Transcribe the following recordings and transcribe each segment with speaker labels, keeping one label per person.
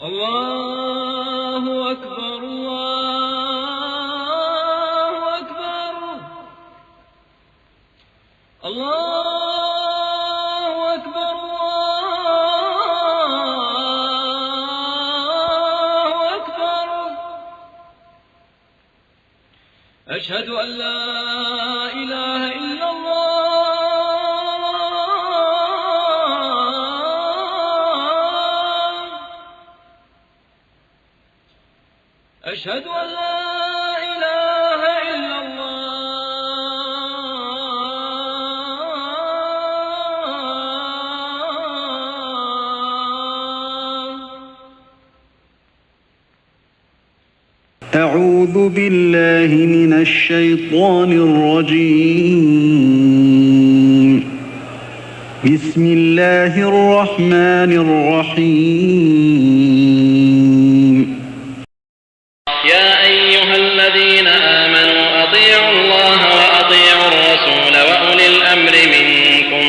Speaker 1: الله أكبر الله أكبر الله أكبر الله أكبر أشهد أن لا إله إلا الله أشهد أن لا إله إلا الله.
Speaker 2: أعوذ بالله من الشيطان الرجيم. بسم الله الرحمن الرحيم.
Speaker 3: يا أيها الذين آمنوا أطيعوا الله وأطيعوا الرسول وأولي الأمر منكم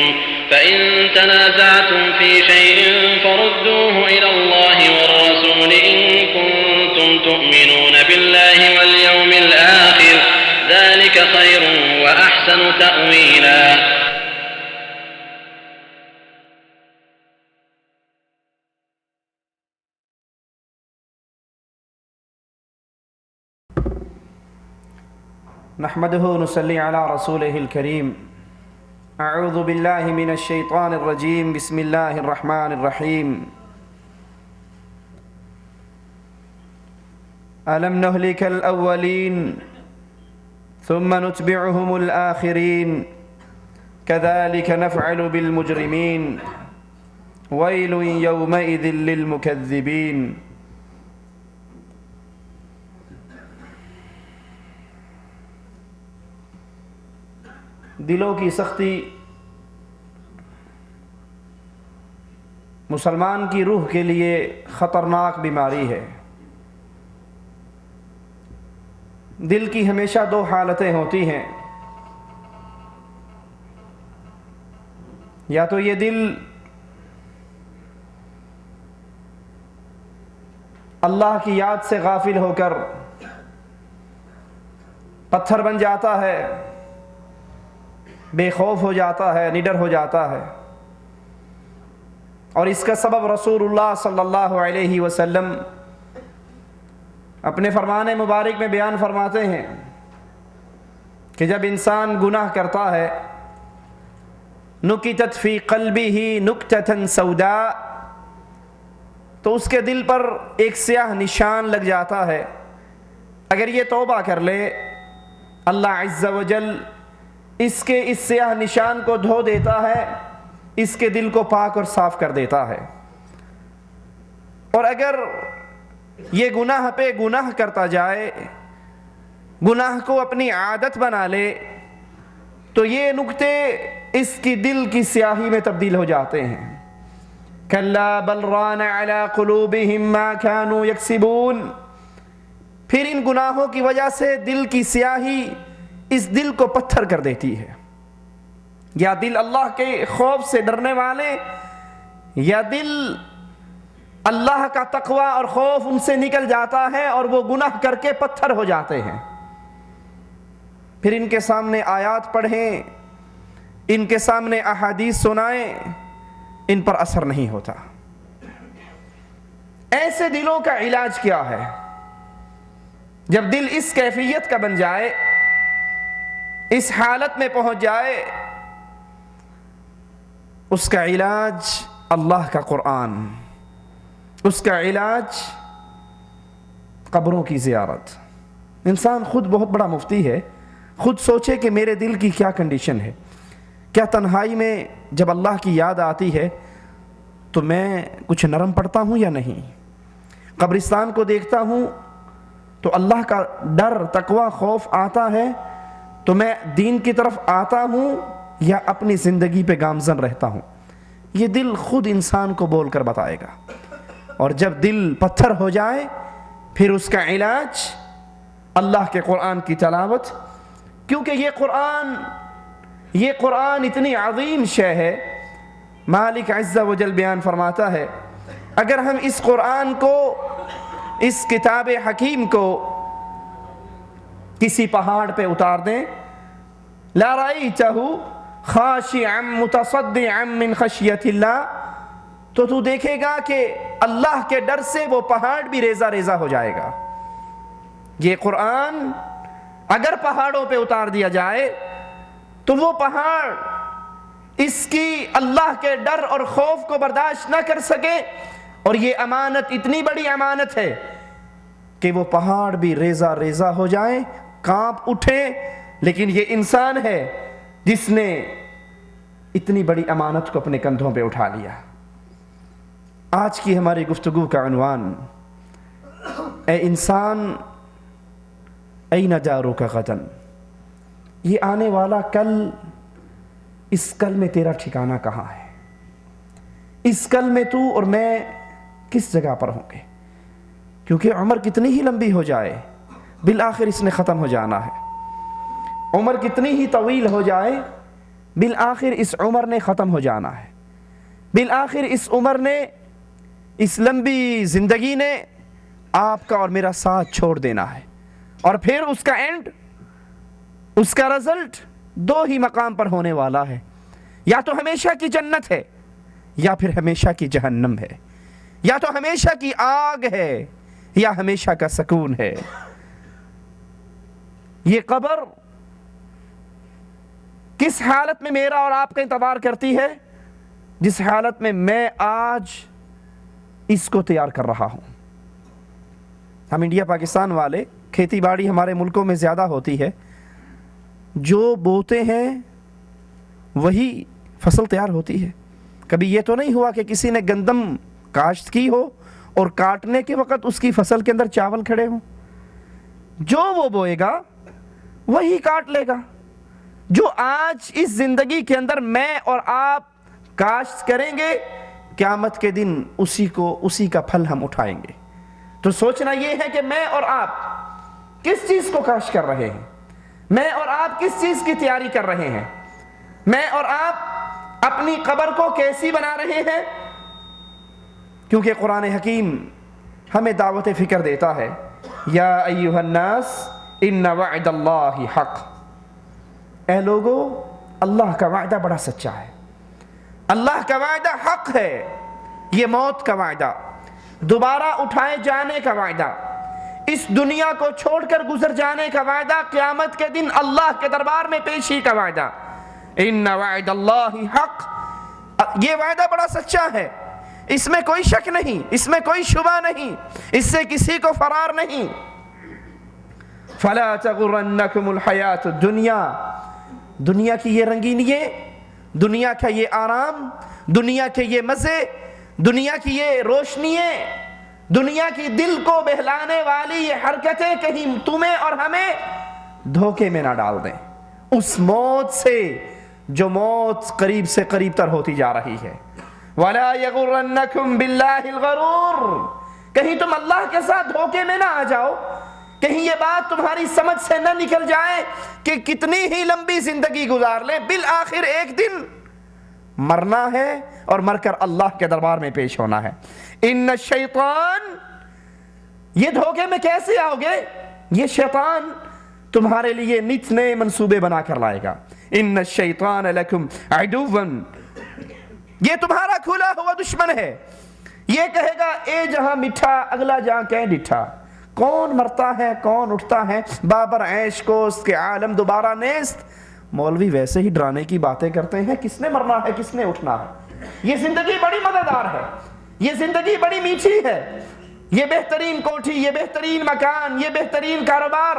Speaker 3: فإن تنازعتم في شيء فردوه إلى الله والرسول إن كنتم تؤمنون بالله واليوم الآخر ذلك خير وأحسن تأويلا.
Speaker 4: نحمده ونصلي على رسوله الكريم. أعوذ بالله من الشيطان الرجيم. بسم الله الرحمن الرحيم. ألم نهلك الأولين ثم نتبعهم الآخرين كذلك نفعل بالمجرمين ويل يومئذ للمكذبين. دلوں کی سختی مسلمان کی روح کے لیے خطرناک بیماری ہے. دل کی ہمیشہ دو حالتیں ہوتی ہیں. یا تو یہ دل اللہ کی یاد سے غافل ہو کر پتھر بن جاتا ہے، بے خوف ہو جاتا ہے، نڈر ہو جاتا ہے. اور اس کا سبب رسول اللہ صلی اللہ علیہ وسلم اپنے فرمان مبارک میں بیان فرماتے ہیں کہ جب انسان گناہ کرتا ہے نکتت فی قلبہ نکتۃ سوداء، تو اس کے دل پر ایک سیاہ نشان لگ جاتا ہے. اگر یہ توبہ کر لے اللہ عز و جل اس کے اس سیاہ نشان کو دھو دیتا ہے، اس کے دل کو پاک اور صاف کر دیتا ہے. اور اگر یہ گناہ پہ گناہ کرتا جائے، گناہ کو اپنی عادت بنا لے، تو یہ نکتے اس کی دل کی سیاہی میں تبدیل ہو جاتے ہیں. کلا بل ران علی قلوبہم ما کانوا یکسبون. پھر ان گناہوں کی وجہ سے دل کی سیاہی اس دل کو پتھر کر دیتی ہے. یا دل اللہ کے خوف سے ڈرنے والے، یا دل اللہ کا تقوی اور خوف ان سے نکل جاتا ہے اور وہ گناہ کر کے پتھر ہو جاتے ہیں. پھر ان کے سامنے آیات پڑھیں، ان کے سامنے احادیث سنائیں، ان پر اثر نہیں ہوتا. ایسے دلوں کا علاج کیا ہے؟ جب دل اس کیفیت کا بن جائے، اس حالت میں پہنچ جائے، اس کا علاج اللہ کا قرآن، اس کا علاج قبروں کی زیارت. انسان خود بہت بڑا مفتی ہے، خود سوچے کہ میرے دل کی کیا کنڈیشن ہے. کیا تنہائی میں جب اللہ کی یاد آتی ہے تو میں کچھ نرم پڑتا ہوں یا نہیں؟ قبرستان کو دیکھتا ہوں تو اللہ کا ڈر، تقوی، خوف آتا ہے تو میں دین کی طرف آتا ہوں یا اپنی زندگی پہ گامزن رہتا ہوں؟ یہ دل خود انسان کو بول کر بتائے گا. اور جب دل پتھر ہو جائے پھر اس کا علاج اللہ کے قرآن کی تلاوت. کیونکہ یہ قرآن اتنی عظیم شے ہے. مالک عز و جل بیان فرماتا ہے اگر ہم اس قرآن کو، اس کتاب حکیم کو کسی پہاڑ پہ اتار دیں، لَرَأَيْتَهُ خَاشِعًا مُتَصَدِّعًا مِّنْ خَشْيَةِ اللَّهِ، تو تو دیکھے گا کہ اللہ کے ڈر سے وہ پہاڑ بھی ریزہ ریزہ ہو جائے گا۔ یہ قرآن اگر پہاڑوں پہ اتار دیا جائے تو وہ پہاڑ اس کی اللہ کے ڈر اور خوف کو برداشت نہ کر سکے، اور یہ امانت اتنی بڑی امانت ہے کہ وہ پہاڑ بھی ریزہ ریزہ ہو جائیں، کانپ اٹھے، لیکن یہ انسان ہے جس نے اتنی بڑی امانت کو اپنے کندھوں پہ اٹھا لیا۔ آج کی ہماری گفتگو کا عنوان، اے انسان این جارک غداً، یہ آنے والا کل، اس کل میں تیرا ٹھکانہ کہاں ہے؟ اس کل میں تو اور میں کس جگہ پر ہوں گے؟ کیونکہ عمر کتنی ہی لمبی ہو جائے، بالآخر اس نے ختم ہو جانا ہے۔ عمر کتنی ہی طویل ہو جائے، بالآخر اس عمر نے ختم ہو جانا ہے۔ بالآخر اس عمر نے، اس لمبی زندگی نے آپ کا اور میرا ساتھ چھوڑ دینا ہے، اور پھر اس کا اینڈ، اس کا رزلٹ دو ہی مقام پر ہونے والا ہے، یا تو ہمیشہ کی جنت ہے یا پھر ہمیشہ کی جہنم ہے، یا تو ہمیشہ کی آگ ہے یا ہمیشہ کا سکون ہے۔ یہ قبر کس حالت میں میرا اور آپ کا انتظار کرتی ہے؟ جس حالت میں میں آج اس کو تیار کر رہا ہوں۔ ہم انڈیا پاکستان والے، کھیتی باڑی ہمارے ملکوں میں زیادہ ہوتی ہے، جو بوتے ہیں وہی فصل تیار ہوتی ہے۔ کبھی یہ تو نہیں ہوا کہ کسی نے گندم کاشت کی ہو اور کاٹنے کے وقت اس کی فصل کے اندر چاول کھڑے ہوں۔ جو وہ بوئے گا وہی کاٹ لے گا۔ جو آج اس زندگی کے اندر میں اور آپ کاشت کریں گے، قیامت کے دن اسی کا پھل ہم اٹھائیں گے۔ تو سوچنا یہ ہے کہ میں اور آپ کس چیز کو کاشت کر رہے ہیں، میں اور آپ کس چیز کی تیاری کر رہے ہیں، میں اور آپ اپنی قبر کو کیسی بنا رہے ہیں۔ کیونکہ قرآن حکیم ہمیں دعوت فکر دیتا ہے، یا ایھا الناس ان وعد اللہ حق، اے لوگو اللہ کا وعدہ بڑا سچا ہے، اللہ کا وعدہ حق ہے۔ یہ موت کا وعدہ، دوبارہ اٹھائے جانے کا وعدہ، اس دنیا کو چھوڑ کر گزر جانے کا وعدہ، قیامت کے دن اللہ کے دربار میں پیشی کا وعدہ، ان وعد اللہ حق، یہ وعدہ بڑا سچا ہے، اس میں کوئی شک نہیں، اس میں کوئی شبہ نہیں، اس سے کسی کو فرار نہیں۔ فلا تغرنکم الحیات الدنیا، دنیا کی یہ رنگینیاں، دنیا کا یہ آرام، دنیا کے یہ مزے، دنیا کی یہ روشنیاں، دنیا کی دل کو بہلانے والی یہ حرکتیں کہیں تمہیں اور ہمیں دھوکے میں نہ ڈال دیں اس موت سے جو موت قریب سے قریب تر ہوتی جا رہی ہے۔ وَلَا يَغُرَّنَّكُمْ بِاللَّهِ الْغَرُورُ، کہیں تم اللہ کے ساتھ دھوکے میں نہ آ جاؤ، کہیں یہ بات تمہاری سمجھ سے نہ نکل جائے کہ کتنی ہی لمبی زندگی گزار لیں، بالآخر ایک دن مرنا ہے اور مر کر اللہ کے دربار میں پیش ہونا ہے۔ ان الشیطان، یہ دھوکے میں کیسے آؤ گے؟ یہ شیطان تمہارے لیے نت نئے منصوبے بنا کر لائے گا۔ ان الشیطان لکم عدو، یہ تمہارا کھلا ہوا دشمن ہے۔ یہ کہے گا اے جہاں میٹھا اگلا جہاں کہ ڈٹھا، کون مرتا ہے کون اٹھتا ہے، بابر عیش کو اس کے عالم دوبارہ نیست۔ مولوی ویسے ہی ڈرانے کی باتیں کرتے ہیں، کس نے مرنا ہے کس نے اٹھنا ہے۔ یہ زندگی بڑی مزیدار ہے، یہ زندگی بڑی میٹھی ہے، یہ بہترین کوٹھی، یہ بہترین مکان، یہ بہترین کاروبار۔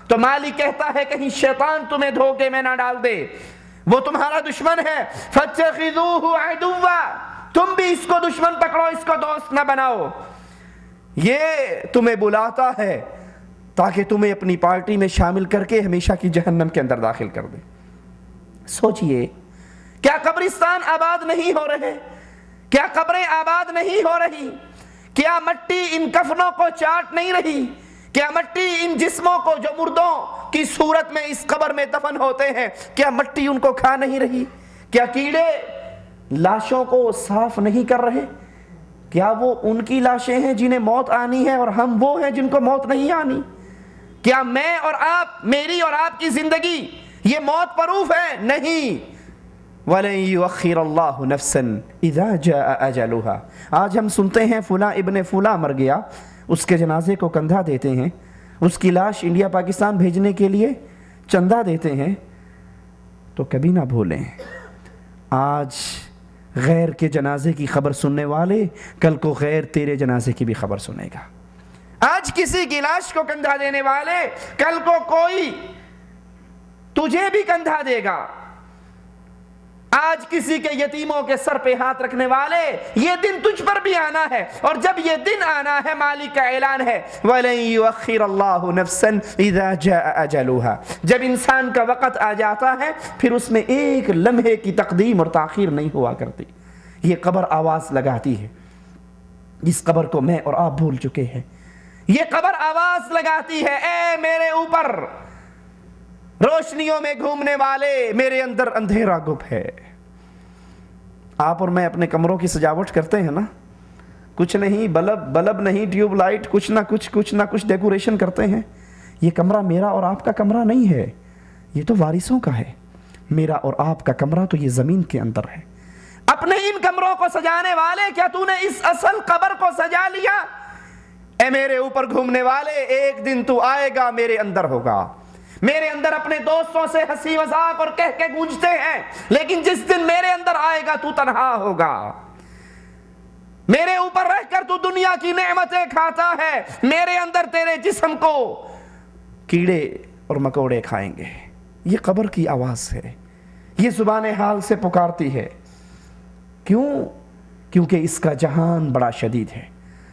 Speaker 4: تو مالک کہتا ہے کہیں شیطان تمہیں دھوکے میں نہ ڈال دے، وہ تمہارا دشمن ہے۔ فَاتَّخِذُوهُ عَدُوًّا، تم بھی اس کو دشمن پکڑو، اس کو دوست نہ بناؤ۔ یہ تمہیں بلاتا ہے تاکہ تمہیں اپنی پارٹی میں شامل کر کے ہمیشہ کی جہنم کے اندر داخل کر دے۔ سوچئے، کیا قبرستان آباد نہیں ہو رہے؟ کیا قبریں آباد نہیں ہو رہی؟ کیا مٹی ان کفنوں کو چاٹ نہیں رہی؟ کیا مٹی ان جسموں کو جو مردوں کی صورت میں اس قبر میں دفن ہوتے ہیں، کیا مٹی ان کو کھا نہیں رہی؟ کیا کیڑے لاشوں کو صاف نہیں کر رہے؟ کیا وہ ان کی لاشیں ہیں جنہیں موت آنی ہے اور ہم وہ ہیں جن کو موت نہیں آنی؟ کیا میں اور آپ، میری اور آپ کی زندگی یہ موت پروف ہے؟ نہیں۔ وَلَن يُؤَخِّرَ اللَّهُ نَفْسًا إِذَا جَاءَ أَجَلُهَا۔ آج ہم سنتے ہیں فلاں ابن فلاں مر گیا، اس کے جنازے کو کندھا دیتے ہیں، اس کی لاش انڈیا پاکستان بھیجنے کے لیے چندہ دیتے ہیں، تو کبھی نہ بھولیں آج غیر کے جنازے کی خبر سننے والے کل کو غیر تیرے جنازے کی بھی خبر سنے گا۔ آج کسی کی لاش کو کندھا دینے والے کل کو کوئی تجھے بھی کندھا دے گا۔ آج کسی کے یتیموں کے سر پہ ہاتھ رکھنے والے یہ دن تجھ پر بھی آنا ہے، اور جب یہ دن آنا ہے مالک کا اعلان ہے وَلَن يُؤَخِّرَ اللَّهُ نَفْسًا إِذَا جَاءَ أَجَلُهَا۔ جب انسان کا وقت آ جاتا ہے پھر اس میں ایک لمحے کی تقدیم اور تاخیر نہیں ہوا کرتی۔ یہ قبر آواز لگاتی ہے، جس قبر کو میں اور آپ بھول چکے ہیں۔ یہ قبر آواز لگاتی ہے، اے میرے اوپر روشنیوں میں گھومنے والے، میرے اندر اندھیرا گپ ہے۔ آپ اور میں اپنے کمروں کی سجاوٹ کرتے ہیں نا، کچھ نہیں، بلب نہیں، ٹیوب لائٹ، کچھ نہ کچھ ڈیکوریشن کرتے ہیں۔ یہ کمرہ میرا اور آپ کا کمرہ نہیں ہے، یہ تو وارثوں کا ہے۔ میرا اور آپ کا کمرہ تو یہ زمین کے اندر ہے۔ اپنے ان کمروں کو سجانے والے، کیا تو نے اس اصل قبر کو سجا لیا؟ اے میرے اوپر گھومنے والے، ایک دن تو آئے گا، میرے اندر ہوگا۔ میرے اندر اپنے دوستوں سے ہنسی مذاق اور کہہ کے گونجتے ہیں، لیکن جس دن میرے اندر آئے گا تو تنہا ہوگا۔ میرے اوپر رہ کر تو دنیا کی نعمتیں کھاتا ہے، میرے اندر تیرے جسم کو کیڑے اور مکوڑے کھائیں گے۔ یہ قبر کی آواز ہے، یہ زبان حال سے پکارتی ہے۔ کیوں؟ کیونکہ اس کا جہان بڑا شدید ہے۔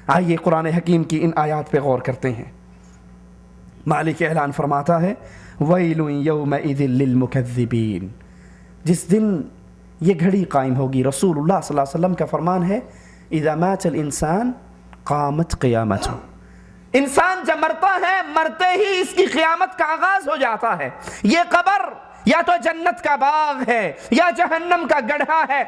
Speaker 4: آئیے قرآن حکیم کی ان آیات پہ غور کرتے ہیں۔ مالک اعلان فرماتا ہے وَيْلٌ يَوْمَئِذٍ لِّلْمُكَذِّبِينَ۔ جس دن یہ گھڑی قائم ہوگی، رسول اللہ صلی اللہ علیہ وسلم کا فرمان ہے اِذَا مَاتَ الْإِنسان قَامَتْ قِيَامَتُهُ۔ انسان جب مرتا ہے، مرتے ہی اس کی قیامت کا آغاز ہو جاتا ہے۔ یہ قبر یا تو جنت کا باغ ہے یا جہنم کا گڑھا ہے۔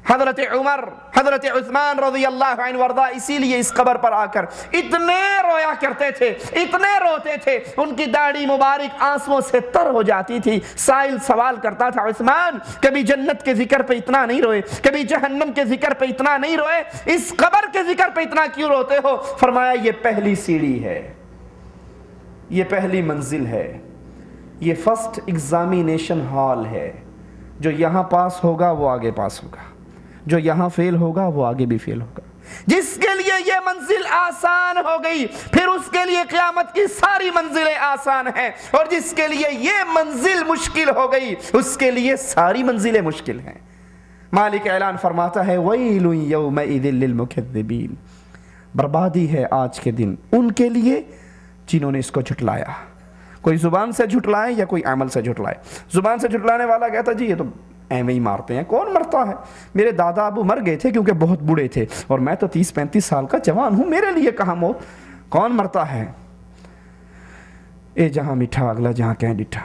Speaker 4: حضرت عمر، حضرت عثمان رضی اللہ عنہ وارضا اسی لیے اس قبر پر آ کر اتنے رویا کرتے تھے، اتنے روتے تھے، ان کی داڑھی مبارک آنسوؤں سے تر ہو جاتی تھی۔ سائل سوال کرتا تھا عثمان کبھی جنت کے ذکر پہ اتنا نہیں روئے، کبھی جہنم کے ذکر پہ اتنا نہیں روئے، اس قبر کے ذکر پہ اتنا کیوں روتے ہو؟ فرمایا یہ پہلی سیڑھی ہے، یہ پہلی منزل ہے، یہ فرسٹ ایگزامینیشن ہال ہے۔ جو یہاں پاس ہوگا وہ آگے پاس ہوگا، جو یہاں فیل ہوگا وہ آگے بھی فیل ہوگا۔ جس کے لیے یہ منزل آسان ہو گئی پھر اس کے لیے قیامت کی ساری منزلیں آسان ہیں، اور جس کے لیے یہ منزل مشکل ہو گئی اس کے لیے ساری منزلیں مشکل ہیں۔ مالک اعلان فرماتا ہے وَيْلٌ يَوْمَئِذٍ لِّلْمُكَذِّبِينَ۔ بربادی ہے آج کے دن ان کے لیے جنہوں نے اس کو جھٹلایا۔ کوئی زبان سے جھٹلائے یا کوئی عمل سے جھٹلائے۔ زبان سے جھٹلانے والا کہتا جی یہ تو ایویں ہی مارتے ہیں، کون مرتا ہے؟ میرے دادا ابو مر گئے تھے کیونکہ بہت بوڑھے تھے، اور میں تو 30-35 سال کا جوان ہوں، میرے لیے کہاں موت، کون مرتا ہے؟ اے جہاں میٹھا اگلا جہاں کہیں ڈٹھا۔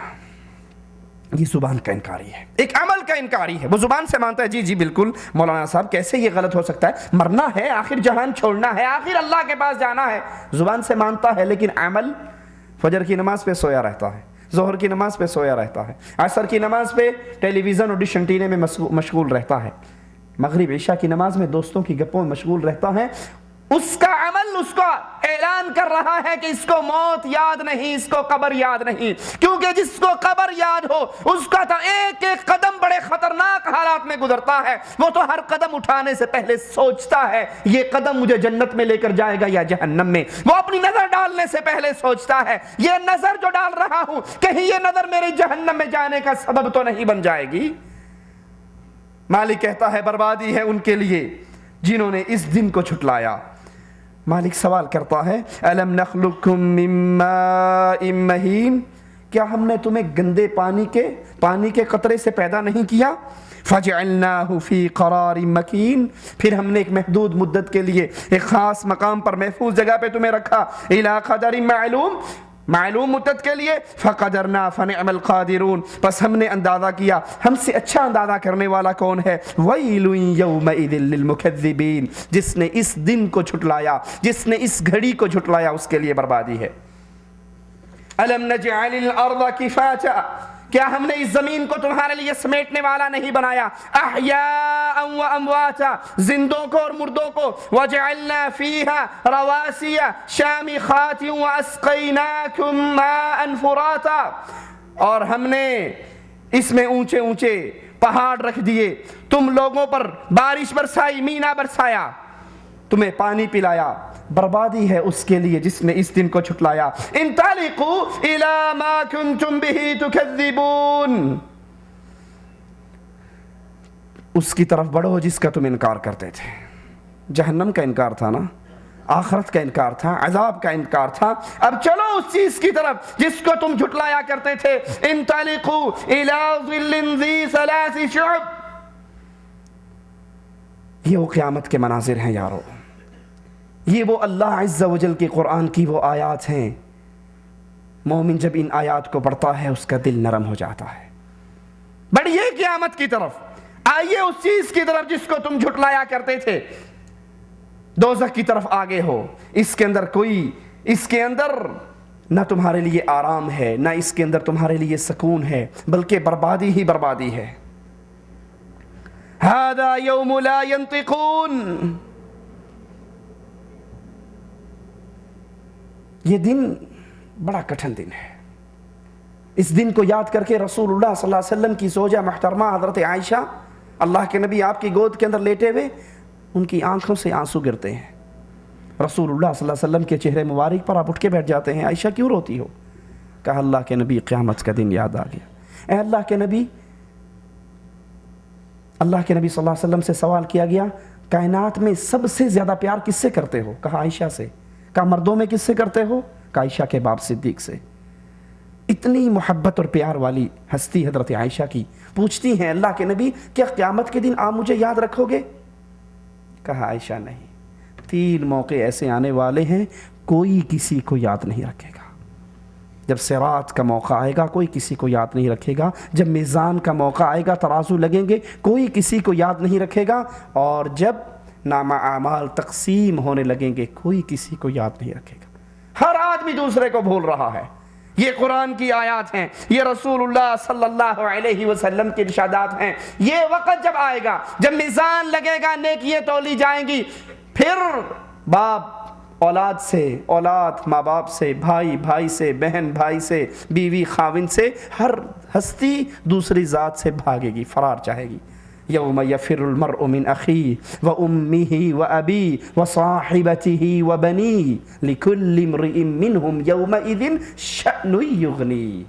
Speaker 4: یہ زبان کا انکاری ہے، ایک عمل کا انکاری ہے۔ وہ زبان سے مانتا ہے جی بالکل مولانا صاحب کیسے یہ غلط ہو سکتا ہے، مرنا ہے، آخر جہان چھوڑنا ہے، آخر اللہ کے پاس جانا ہے۔ زبان سے مانتا ہے لیکن عمل، فجر کی نماز پہ سویا رہتا ہے، ظہر کی نماز پہ سویا رہتا ہے، عصر کی نماز پہ ٹیلی ویژن اور ڈش انٹینے میں مشغول رہتا ہے، مغرب عشاء کی نماز میں دوستوں کی گپوں میں مشغول رہتا ہے۔ اس کا عمل اس کو اعلان کر رہا ہے کہ اس کو موت یاد نہیں، اس کو قبر یاد نہیں، کیونکہ جس کو قبر یاد ہو اس کا تو ایک ایک قدم بڑے خطرناک حالات میں گزرتا ہے۔ وہ تو ہر قدم اٹھانے سے پہلے سوچتا ہے یہ قدم مجھے جنت میں لے کر جائے گا یا جہنم میں۔ وہ اپنی نظر ڈالنے سے پہلے سوچتا ہے یہ نظر جو ڈال رہا ہوں کہیں یہ نظر میری جہنم میں جانے کا سبب تو نہیں بن جائے گی۔ مالک کہتا ہے بربادی ہے ان کے لیے جنہوں نے اس دن کو چھٹلایا۔ مالک سوال کرتا ہے الم نخلقکم من ماء مہین، کیا ہم نے تمہیں گندے پانی کے قطرے سے پیدا نہیں کیا؟ فجعلناہ فی قرار مکین، پھر ہم نے ایک محدود مدت کے لیے ایک خاص مقام پر محفوظ جگہ پہ تمہیں رکھا، الی قدر معلوم، معلوم مدت کے لیے فقدرنا فنعم القادرون، پس ہم نے اندازہ کیا، ہم سے اچھا اندازہ کرنے والا کون ہے؟ ویل یومئذ للمکذبین، جس نے اس دن کو جھٹلایا، جس نے اس گھڑی کو جھٹلایا، اس کے لیے بربادی ہے۔ الم نجعل الارض کفاتا، کیا ہم نے اس زمین کو تمہارے لیے سمیٹنے والا نہیں بنایا؟ احیاء و امواتا، زندوں کو اور مردوں کو، وجعلنا فیہا رواسیا شامخات واسقیناکم ماء فراتا، اور ہم نے اس میں اونچے اونچے پہاڑ رکھ دیے، تم لوگوں پر بارش برسائی، مینا برسایا، تمہیں پانی پلایا۔ بربادی ہے اس کے لیے جس نے اس دن کو جھٹلایا۔ انطلقوا الی ما کنتم بہ تکذبون، اس کی طرف بڑھو جس کا تم انکار کرتے تھے۔ جہنم کا انکار تھا نا، آخرت کا انکار تھا، عذاب کا انکار تھا، اب چلو اس چیز کی طرف جس کو تم جھٹلایا کرتے تھے۔ انطلقوا الی ظل ذی ثلاث شعب، یہ وہ قیامت کے مناظر ہیں یارو، یہ وہ اللہ عز و جل کی قرآن کی وہ آیات ہیں۔ مومن جب ان آیات کو پڑھتا ہے اس کا دل نرم ہو جاتا ہے۔ بڑھئے قیامت کی طرف، آئیے اس چیز کی طرف جس کو تم جھٹلایا کرتے تھے۔ دوزخ کی طرف آگے ہو، اس کے اندر نہ تمہارے لیے آرام ہے، نہ اس کے اندر تمہارے لیے سکون ہے، بلکہ بربادی ہی بربادی ہے۔ ھذا یوم لا ینطقون، یہ دن بڑا کٹھن دن ہے۔ اس دن کو یاد کر کے رسول اللہ صلی اللہ علیہ وسلم کی زوجہ محترمہ حضرت عائشہ، اللہ کے نبی آپ کی گود کے اندر لیٹے ہوئے، ان کی آنکھوں سے آنسو گرتے ہیں۔ رسول اللہ صلی اللہ علیہ وسلم کے چہرے مبارک پر آپ اٹھ کے بیٹھ جاتے ہیں۔ عائشہ کیوں روتی ہو؟ کہا اللہ کے نبی قیامت کا دن یاد آ گیا۔ اے اللہ کے نبی صلی اللہ علیہ وسلم سے سوال کیا گیا، کائنات میں سب سے زیادہ پیار کس سے کرتے ہو؟ کہا عائشہ سے۔ کہا مردوں میں کس سے کرتے ہو؟ کہا عائشہ کے باپ صدیق سے۔ اتنی محبت اور پیار والی ہستی حضرت عائشہ کی، پوچھتی ہیں اللہ کے نبی کیا قیامت کے دن آپ مجھے یاد رکھو گے؟ کہا عائشہ نہیں، 3 موقع ایسے آنے والے ہیں کوئی کسی کو یاد نہیں رکھے گا۔ جب صراط کا موقع آئے گا کوئی کسی کو یاد نہیں رکھے گا، جب میزان کا موقع آئے گا ترازو لگیں گے کوئی کسی کو یاد نہیں رکھے گا، اور جب نامہ اعمال تقسیم ہونے لگیں گے کوئی کسی کو یاد نہیں رکھے گا۔ ہر آدمی دوسرے کو بھول رہا ہے۔ یہ قرآن کی آیات ہیں، یہ رسول اللہ صلی اللہ علیہ وسلم کے ارشادات ہیں۔ یہ وقت جب آئے گا، جب میزان لگے گا، نیکیاں تولی جائیں گی، پھر باپ اولاد سے، اولاد ماں باپ سے، بھائی بھائی سے، بہن بھائی سے، بیوی خاوند سے، ہر ہستی دوسری ذات سے بھاگے گی، فرار چاہے گی۔ یوم یفر المرء من اخیہ وامہ وابیہ وصاحبتہ وبنیہ لکل امرئ منہم یومئذ شأن یغنیہ۔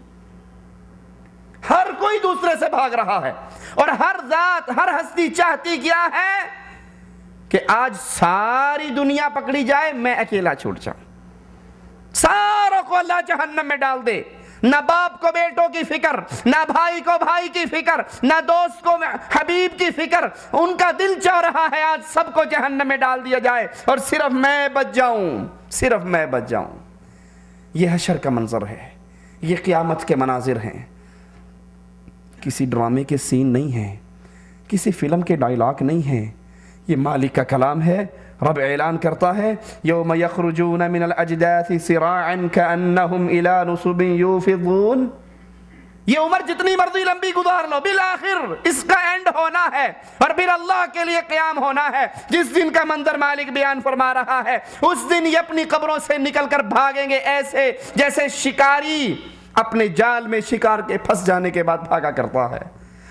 Speaker 4: ہر کوئی دوسرے سے بھاگ رہا ہے، اور ہر ذات، ہر ہستی چاہتی کیا ہے کہ آج ساری دنیا پکڑی جائے، میں اکیلا چھوٹ جاؤں، ساروں کو اللہ جہنم میں ڈال دے۔ نہ باپ کو بیٹوں کی فکر، نہ بھائی کو بھائی کی فکر، نہ دوست کو حبیب کی فکر، ان کا دل چاہ رہا ہے آج سب کو جہنم میں ڈال دیا جائے اور صرف میں بچ جاؤں، صرف میں بچ جاؤں۔ یہ حشر کا منظر ہے، یہ قیامت کے مناظر ہیں، کسی ڈرامے کے سین نہیں ہیں، کسی فلم کے ڈائلاگ نہیں ہیں، یہ مالک کا کلام ہے۔ رب اعلان کرتا ہے یوم یخرجون من الاجداث سراعا کانہم الی نصب یوفضون۔ یہ عمر جتنی مرضی لمبی گزار لو، بالآخر اس کا اینڈ ہونا ہے اور پھر اللہ کے لیے قیام ہونا ہے۔ جس دن کا منظر مالک بیان فرما رہا ہے، اس دن یہ اپنی قبروں سے نکل کر بھاگیں گے ایسے جیسے شکاری اپنے جال میں شکار کے پھنس جانے کے بعد بھاگا کرتا ہے۔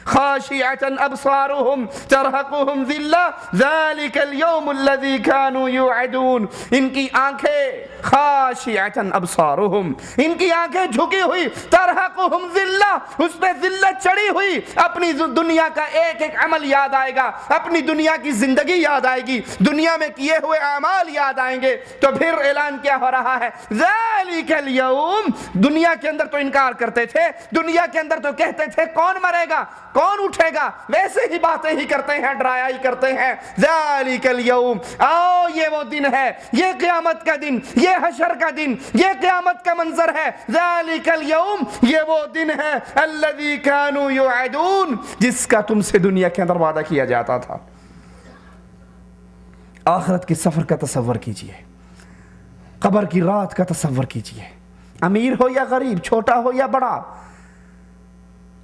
Speaker 4: خاشعة ابصارهم ترهقهم ذلة ذلك اليوم الذي كانوا يوعدون۔ ان کی آنکھیں خاشعة ابصارهم، ان کی آنکھیں جھکی ہوئی، ترهقهم ذلة، اس پہ ذلت چڑھی ہوئی، اپنی دنیا کا ایک ایک عمل یاد آئے گا، اپنی دنیا کی زندگی یاد آئے گی، دنیا میں کیے ہوئے اعمال یاد آئیں گے۔ تو پھر اعلان کیا ہو رہا ہے؟ ذلك اليوم، دنیا کے اندر تو انکار کرتے تھے، دنیا کے اندر تو کہتے تھے کون مرے گا، کون اٹھے گا، ویسے ہی باتیں ہی کرتے ہیں، ڈرایا ہی کرتے ہیں۔ ذالک اليوم، آؤ یہ وہ دن ہے، یہ قیامت کا دن، یہ یہ حشر کا دن، یہ قیامت کا منظر ہے. ذالک الیوم، یہ وہ دن ہے الذی کانوا یوعدون، جس کا تم سے دنیا کے اندر وعدہ کیا جاتا تھا. آخرت کے سفر کا تصور کیجئے، قبر کی رات کا تصور کیجئے، امیر ہو یا غریب، چھوٹا ہو یا بڑا.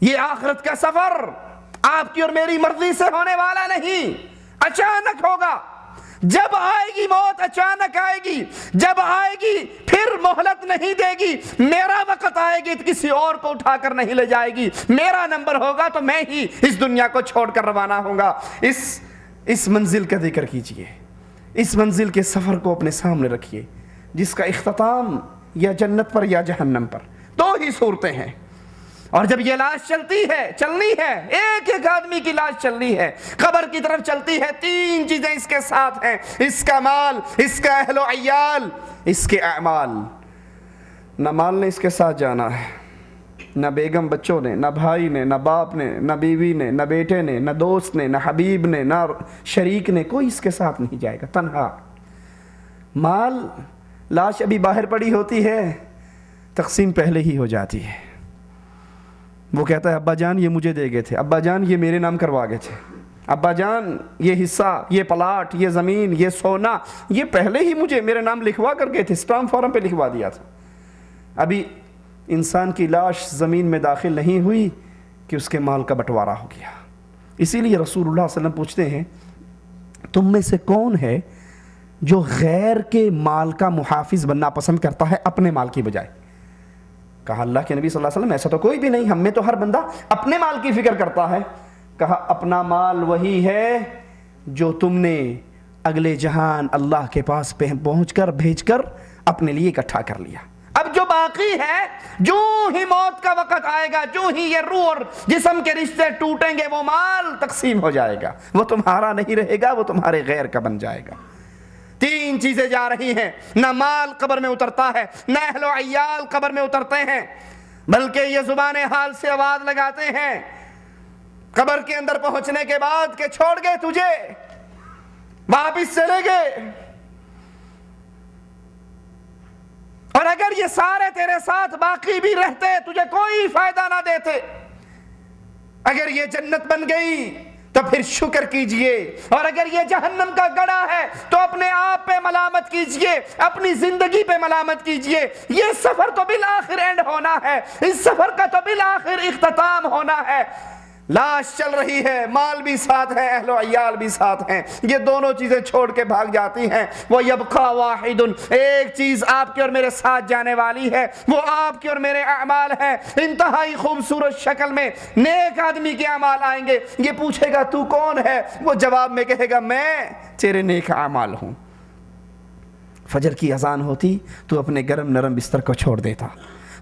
Speaker 4: یہ آخرت کا سفر آپ کی اور میری مرضی سے ہونے والا نہیں، اچانک ہوگا. جب آئے گی موت اچانک آئے گی، جب آئے گی پھر مہلت نہیں دے گی. میرا وقت آئے گی تو کسی اور کو اٹھا کر نہیں لے جائے گی، میرا نمبر ہوگا تو میں ہی اس دنیا کو چھوڑ کر روانہ ہوں گا. اس منزل کا ذکر کیجئے، اس منزل کے سفر کو اپنے سامنے رکھیے، جس کا اختتام یا جنت پر یا جہنم پر. دو ہی صورتیں ہیں، اور جب یہ لاش چلنی ہے، ایک ایک آدمی کی لاش چلنی ہے، قبر کی طرف چلتی ہے. تین چیزیں اس کے ساتھ ہیں، اس کا مال، اس کا اہل و عیال، اس کے اعمال. نہ مال نے اس کے ساتھ جانا ہے، نہ بیگم بچوں نے، نہ بھائی نے، نہ باپ نے، نہ بیوی نے، نہ بیٹے نے، نہ دوست نے، نہ حبیب نے، نہ شریک نے، کوئی اس کے ساتھ نہیں جائے گا. تنہا مال، لاش ابھی باہر پڑی ہوتی ہے، تقسیم پہلے ہی ہو جاتی ہے. وہ کہتا ہے ابا جان یہ مجھے دے گئے تھے، ابا جان یہ میرے نام کروا گئے تھے، ابا جان یہ حصہ، یہ پلاٹ، یہ زمین، یہ سونا، یہ پہلے ہی مجھے میرے نام لکھوا کر گئے تھے، اسٹامپ فارم پہ لکھوا دیا تھا. ابھی انسان کی لاش زمین میں داخل نہیں ہوئی کہ اس کے مال کا بٹوارا ہو گیا. اسی لیے رسول اللہ صلی اللہ علیہ وسلم پوچھتے ہیں تم میں سے کون ہے جو غیر کے مال کا محافظ بننا پسند کرتا ہے اپنے مال کی بجائے؟ کہا اللہ کے نبی صلی اللہ علیہ وسلم ایسا تو کوئی بھی نہیں، ہم میں تو ہر بندہ اپنے مال کی فکر کرتا ہے. کہا اپنا مال وہی ہے جو تم نے اگلے جہان اللہ کے پاس پہنچ کر بھیج کر اپنے لیے اکٹھا کر لیا. اب جو باقی ہے، جو ہی موت کا وقت آئے گا، جو ہی یہ روح اور جسم کے رشتے ٹوٹیں گے، وہ مال تقسیم ہو جائے گا، وہ تمہارا نہیں رہے گا، وہ تمہارے غیر کا بن جائے گا. تین چیزیں جا رہی ہیں، نہ مال قبر میں اترتا ہے، نہ اہل و عیال قبر میں اترتے ہیں، بلکہ یہ زبان حال سے آواز لگاتے ہیں قبر کے اندر پہنچنے کے بعد کہ چھوڑ گئے تجھے، واپس چلے گئے. اور اگر یہ سارے تیرے ساتھ باقی بھی رہتے تجھے کوئی فائدہ نہ دیتے. اگر یہ جنت بن گئی تو پھر شکر کیجئے، اور اگر یہ جہنم کا گڑھا ہے تو اپنے آپ پہ ملامت کیجئے، اپنی زندگی پہ ملامت کیجئے. یہ سفر تو بالآخر اینڈ ہونا ہے، اس سفر کا تو بالآخر اختتام ہونا ہے. لاش چل رہی ہے، مال بھی ساتھ ہے، اہل و عیال بھی ساتھ ہیں، یہ دونوں چیزیں چھوڑ کے بھاگ جاتی ہیں. وَيَبْقَى وَاحِدٌ، ایک چیز آپ کے اور میرے ساتھ جانے والی ہے، وہ آپ کے اور میرے اعمال ہیں. انتہائی خوبصورت شکل میں نیک آدمی کے اعمال آئیں گے. یہ پوچھے گا تو کون ہے؟ وہ جواب میں کہے گا میں تیرے نیک اعمال ہوں. فجر کی اذان ہوتی تو اپنے گرم نرم بستر کو چھوڑ دیتا،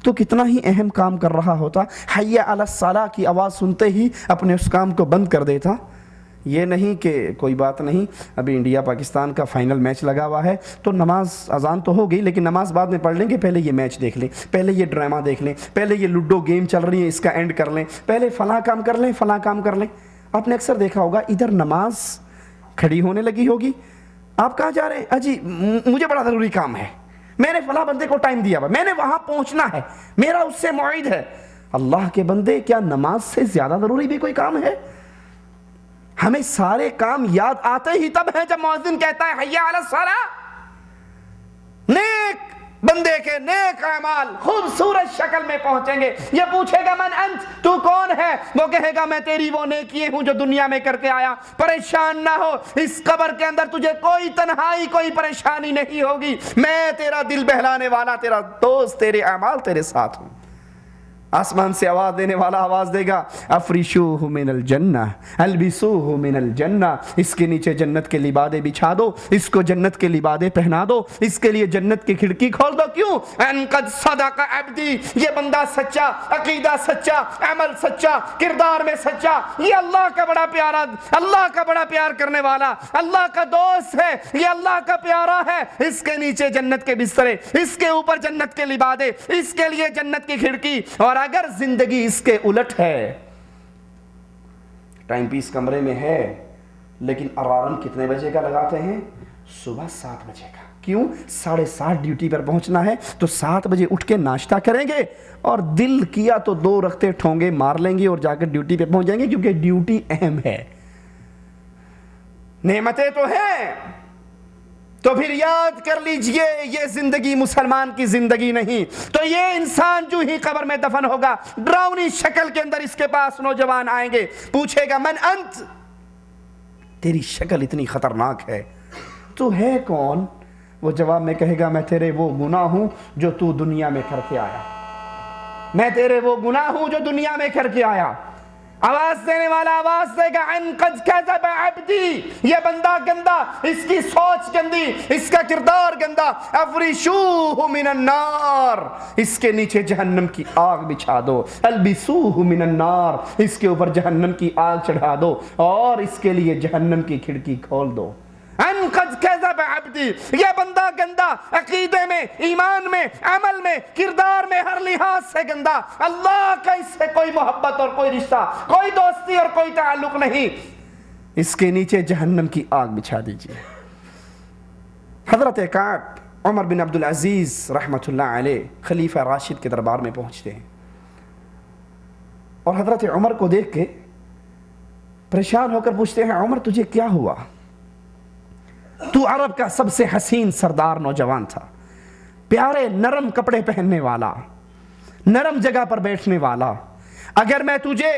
Speaker 4: تو کتنا ہی اہم کام کر رہا ہوتا. حی علی الصلاۃ کی آواز سنتے ہی اپنے اس کام کو بند کر دیتا. یہ نہیں کہ کوئی بات نہیں، ابھی انڈیا پاکستان کا فائنل میچ لگا ہوا ہے تو نماز اذان تو ہو گئی لیکن نماز بعد میں پڑھ لیں گے، پہلے یہ میچ دیکھ لیں، پہلے یہ ڈرامہ دیکھ لیں، پہلے یہ لوڈو گیم چل رہی ہے اس کا اینڈ کر لیں، پہلے فلاں کام کر لیں، فلاں کام کر لیں. آپ نے اکثر دیکھا ہوگا ادھر نماز کھڑی ہونے لگی ہوگی، آپ کہاں جا رہے ہیں؟ اجی مجھے بڑا ضروری کام ہے، میں نے فلاں بندے کو ٹائم دیا ہوا، میں نے وہاں پہنچنا ہے، میرا اس سے موعد ہے. اللہ کے بندے، کیا نماز سے زیادہ ضروری بھی کوئی کام ہے؟ ہمیں سارے کام یاد آتے ہی تب ہیں جب مؤذن کہتا ہے حی علی الصلاۃ. نیک بندے کے نیک اعمال خوبصورت شکل میں پہنچیں گے. یہ پوچھے گا من انت، تو کون ہے؟ وہ کہے گا میں تیری وہ نیکی ہوں جو دنیا میں کر کے آیا. پریشان نہ ہو، اس قبر کے اندر تجھے کوئی تنہائی، کوئی پریشانی نہیں ہوگی. میں تیرا دل بہلانے والا، تیرا دوست، تیرے اعمال تیرے ساتھ ہوں. آسمان سے آواز دینے والا آواز دے گا افریشوہ من الجنہ البسوہ من الجنہ، اس کے نیچے جنت کے لبادے بچھا دو، اس کو جنت کے لبادے پہنا دو، اس کے لیے جنت کی کھڑکی کھول دو. کیوں؟ ان قد صدق عبدی، یہ بندہ سچا، عقیدہ سچا، عمل سچا، کردار میں سچا، یہ اللہ کا بڑا پیارا، اللہ کا بڑا پیار کرنے والا، اللہ کا دوست ہے، یہ اللہ کا پیارا ہے. اس کے نیچے جنت کے بسترے، اس کے اوپر جنت کے لبادے، اس کے لیے جنت کی کھڑکی. اور اگر زندگی اس کے الٹ ہے، ٹائم پیس کمرے میں ہے لیکن الارم کتنے بجے کا لگاتے ہیں؟ صبح 7 بجے کا. کیوں؟ 7:30 ڈیوٹی پر پہنچنا ہے تو 7 بجے اٹھ کے ناشتہ کریں گے اور دل کیا تو 2 رکعتیں ٹھونگے مار لیں گے اور جا کر ڈیوٹی پہ پہنچ جائیں گے، کیونکہ ڈیوٹی اہم ہے۔ نعمتیں تو ہیں، تو پھر یاد کر لیجئے یہ زندگی مسلمان کی زندگی نہیں۔ تو یہ انسان جو ہی قبر میں دفن ہوگا، ڈراؤنی شکل کے اندر اس کے پاس نوجوان آئیں گے، پوچھے گا من انت، تیری شکل اتنی خطرناک ہے، تو ہے کون؟ وہ جواب میں کہے گا میں تیرے وہ گناہ ہوں جو تو دنیا میں کر کے آیا، میں تیرے وہ گناہ ہوں جو دنیا میں کر کے آیا۔ آواز دینے والا آواز دے گا ان قد کذب عبدی، یہ بندہ گندا، اس کی سوچ گندی، اس کا کردار گندا، افرشوہ من النار، اس کے نیچے جہنم کی آگ بچھا دو، البسوہ من النار، اس کے اوپر جہنم کی آگ چڑھا دو اور اس کے لیے جہنم کی کھڑکی کھول دو۔ ان قد کذب عبدی، یہ بندہ گندا، عقیدے میں، ایمان میں، عمل میں، کردار میں، ہر لحاظ سے گندا، اللہ کا اس سے کوئی محبت اور کوئی رشتہ، کوئی دوستی اور کوئی تعلق نہیں، اس کے نیچے جہنم کی آگ بچھا دیجئے۔ حضرت کعب عمر بن عبدالعزیز رحمۃ اللہ علیہ خلیفہ راشد کے دربار میں پہنچتے ہیں اور حضرت عمر کو دیکھ کے پریشان ہو کر پوچھتے ہیں عمر تجھے کیا ہوا؟ تو عرب کا سب سے حسین سردار نوجوان تھا، پیارے نرم کپڑے پہننے والا، نرم جگہ پر بیٹھنے والا، اگر میں تجھے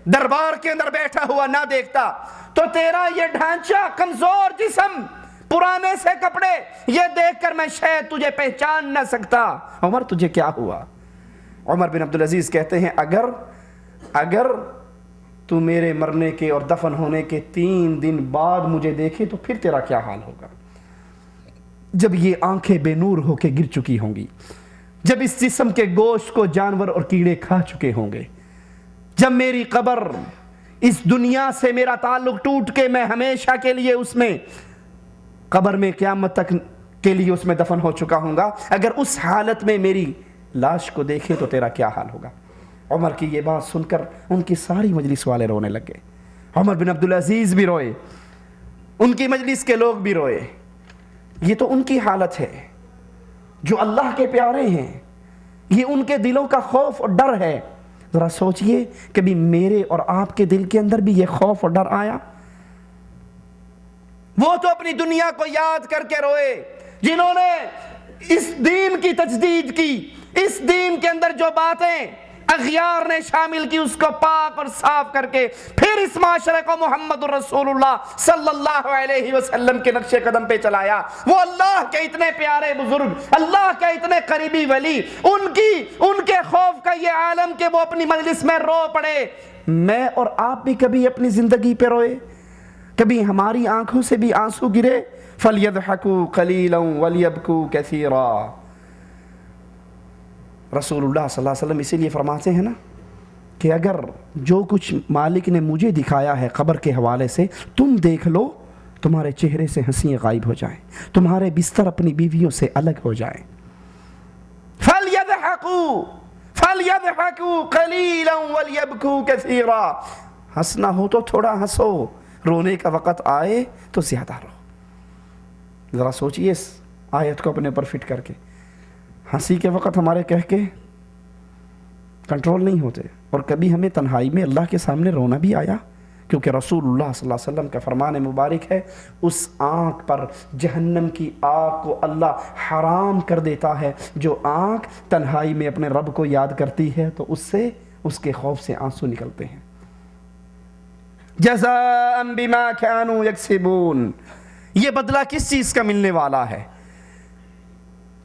Speaker 4: دربار کے اندر بیٹھا ہوا نہ دیکھتا تو تیرا یہ ڈھانچہ، کمزور جسم، پرانے سے کپڑے، یہ دیکھ کر میں شاید تجھے پہچان نہ سکتا۔ عمر تجھے کیا ہوا؟ عمر بن عبدالعزیز کہتے ہیں اگر تو میرے مرنے کے اور دفن ہونے کے 3 دن بعد مجھے دیکھے تو پھر تیرا کیا حال ہوگا؟ جب یہ آنکھیں بے نور ہو کے گر چکی ہوں گی، جب اس جسم کے گوشت کو جانور اور کیڑے کھا چکے ہوں گے، جب میری قبر، اس دنیا سے میرا تعلق ٹوٹ کے میں ہمیشہ کے لیے اس میں قبر میں قیامت تک کے لیے اس میں دفن ہو چکا ہوں گا، اگر اس حالت میں میری لاش کو دیکھے تو تیرا کیا حال ہوگا؟ عمر کی یہ بات سن کر ان کی ساری مجلس والے رونے لگے، عمر بن عبدالعزیز بھی روئے، ان کی مجلس کے لوگ بھی روئے۔ یہ تو ان کی حالت ہے جو اللہ کے پیارے ہیں، یہ ان کے دلوں کا خوف اور ڈر ہے۔ ذرا سوچئے کبھی میرے اور آپ کے دل کے اندر بھی یہ خوف اور ڈر آیا؟ وہ تو اپنی دنیا کو یاد کر کے روئے جنہوں نے اس دین کی تجدید کی، اس دین کے اندر جو باتیں اغیار نے شامل کی اس کو پاک اور صاف کر کے پھر اس معاشرے کو محمد رسول اللہ صلی اللہ علیہ وسلم کے نقش قدم پہ چلایا۔ وہ اللہ کے اتنے پیارے بزرگ، اللہ کے اتنے قریبی ولی، ان کے خوف کا یہ عالم کہ وہ اپنی مجلس میں رو پڑے۔ میں اور آپ بھی کبھی اپنی زندگی پہ روئے؟ کبھی ہماری آنکھوں سے بھی آنسو گرے؟ فَلْيَضْحَكُوا قَلِيلًا وَلْيَبْكُوا كَثِيرًا۔ رسول اللہ صلی اللہ علیہ وسلم اسی لیے فرماتے ہیں نا کہ اگر جو کچھ مالک نے مجھے دکھایا ہے قبر کے حوالے سے تم دیکھ لو، تمہارے چہرے سے ہنسیاں غائب ہو جائیں، تمہارے بستر اپنی بیویوں سے الگ ہو جائیں۔ فَلْيَضْحَكُوا قَلِيلًا وَلْيَبْكُوا كَثِيرًا۔ ہنسنا ہو تو تھوڑا ہنسو، رونے کا وقت آئے تو زیادہ رو۔ ذرا سوچئے اس آیت کو اپنے پر فٹ کر کے، ہنسی کے وقت ہمارے کہہ کے کنٹرول نہیں ہوتے، اور کبھی ہمیں تنہائی میں اللہ کے سامنے رونا بھی آیا، کیونکہ رسول اللہ صلی اللہ علیہ وسلم کا فرمان مبارک ہے اس آنکھ پر جہنم کی آگ کو اللہ حرام کر دیتا ہے۔ جو آنکھ تنہائی میں اپنے رب کو یاد کرتی ہے تو اس سے اس کے خوف سے آنسو نکلتے ہیں۔ جزاء بما كانوا يكسبون، یہ بدلہ کس چیز کا ملنے والا ہے؟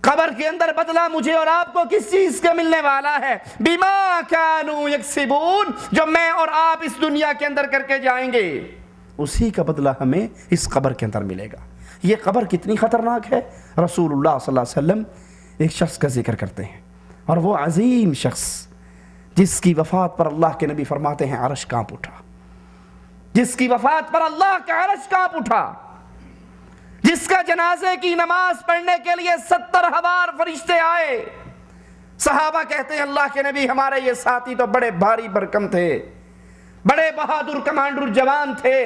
Speaker 4: قبر کے اندر بدلہ مجھے اور آپ کو کس چیز کا ملنے والا ہے؟ بما كانوا يكسبون، جو میں اور آپ اس دنیا کے اندر کر کے جائیں گے اسی کا بدلہ ہمیں اس قبر کے اندر ملے گا۔ یہ قبر کتنی خطرناک ہے؟ رسول اللہ صلی اللہ علیہ وسلم ایک شخص کا ذکر کرتے ہیں، اور وہ عظیم شخص جس کی وفات پر اللہ کے نبی فرماتے ہیں عرش کانپ اٹھا، جس کی وفات پر اللہ کا عرش کانپ اٹھا، جس کا جنازے کی نماز پڑھنے کے لیے 70,000 فرشتے آئے۔ صحابہ کہتے ہیں اللہ کے نبی ہمارے یہ ساتھی تو بڑے بھاری بھرکم تھے، بڑے بہادر کمانڈر جوان تھے،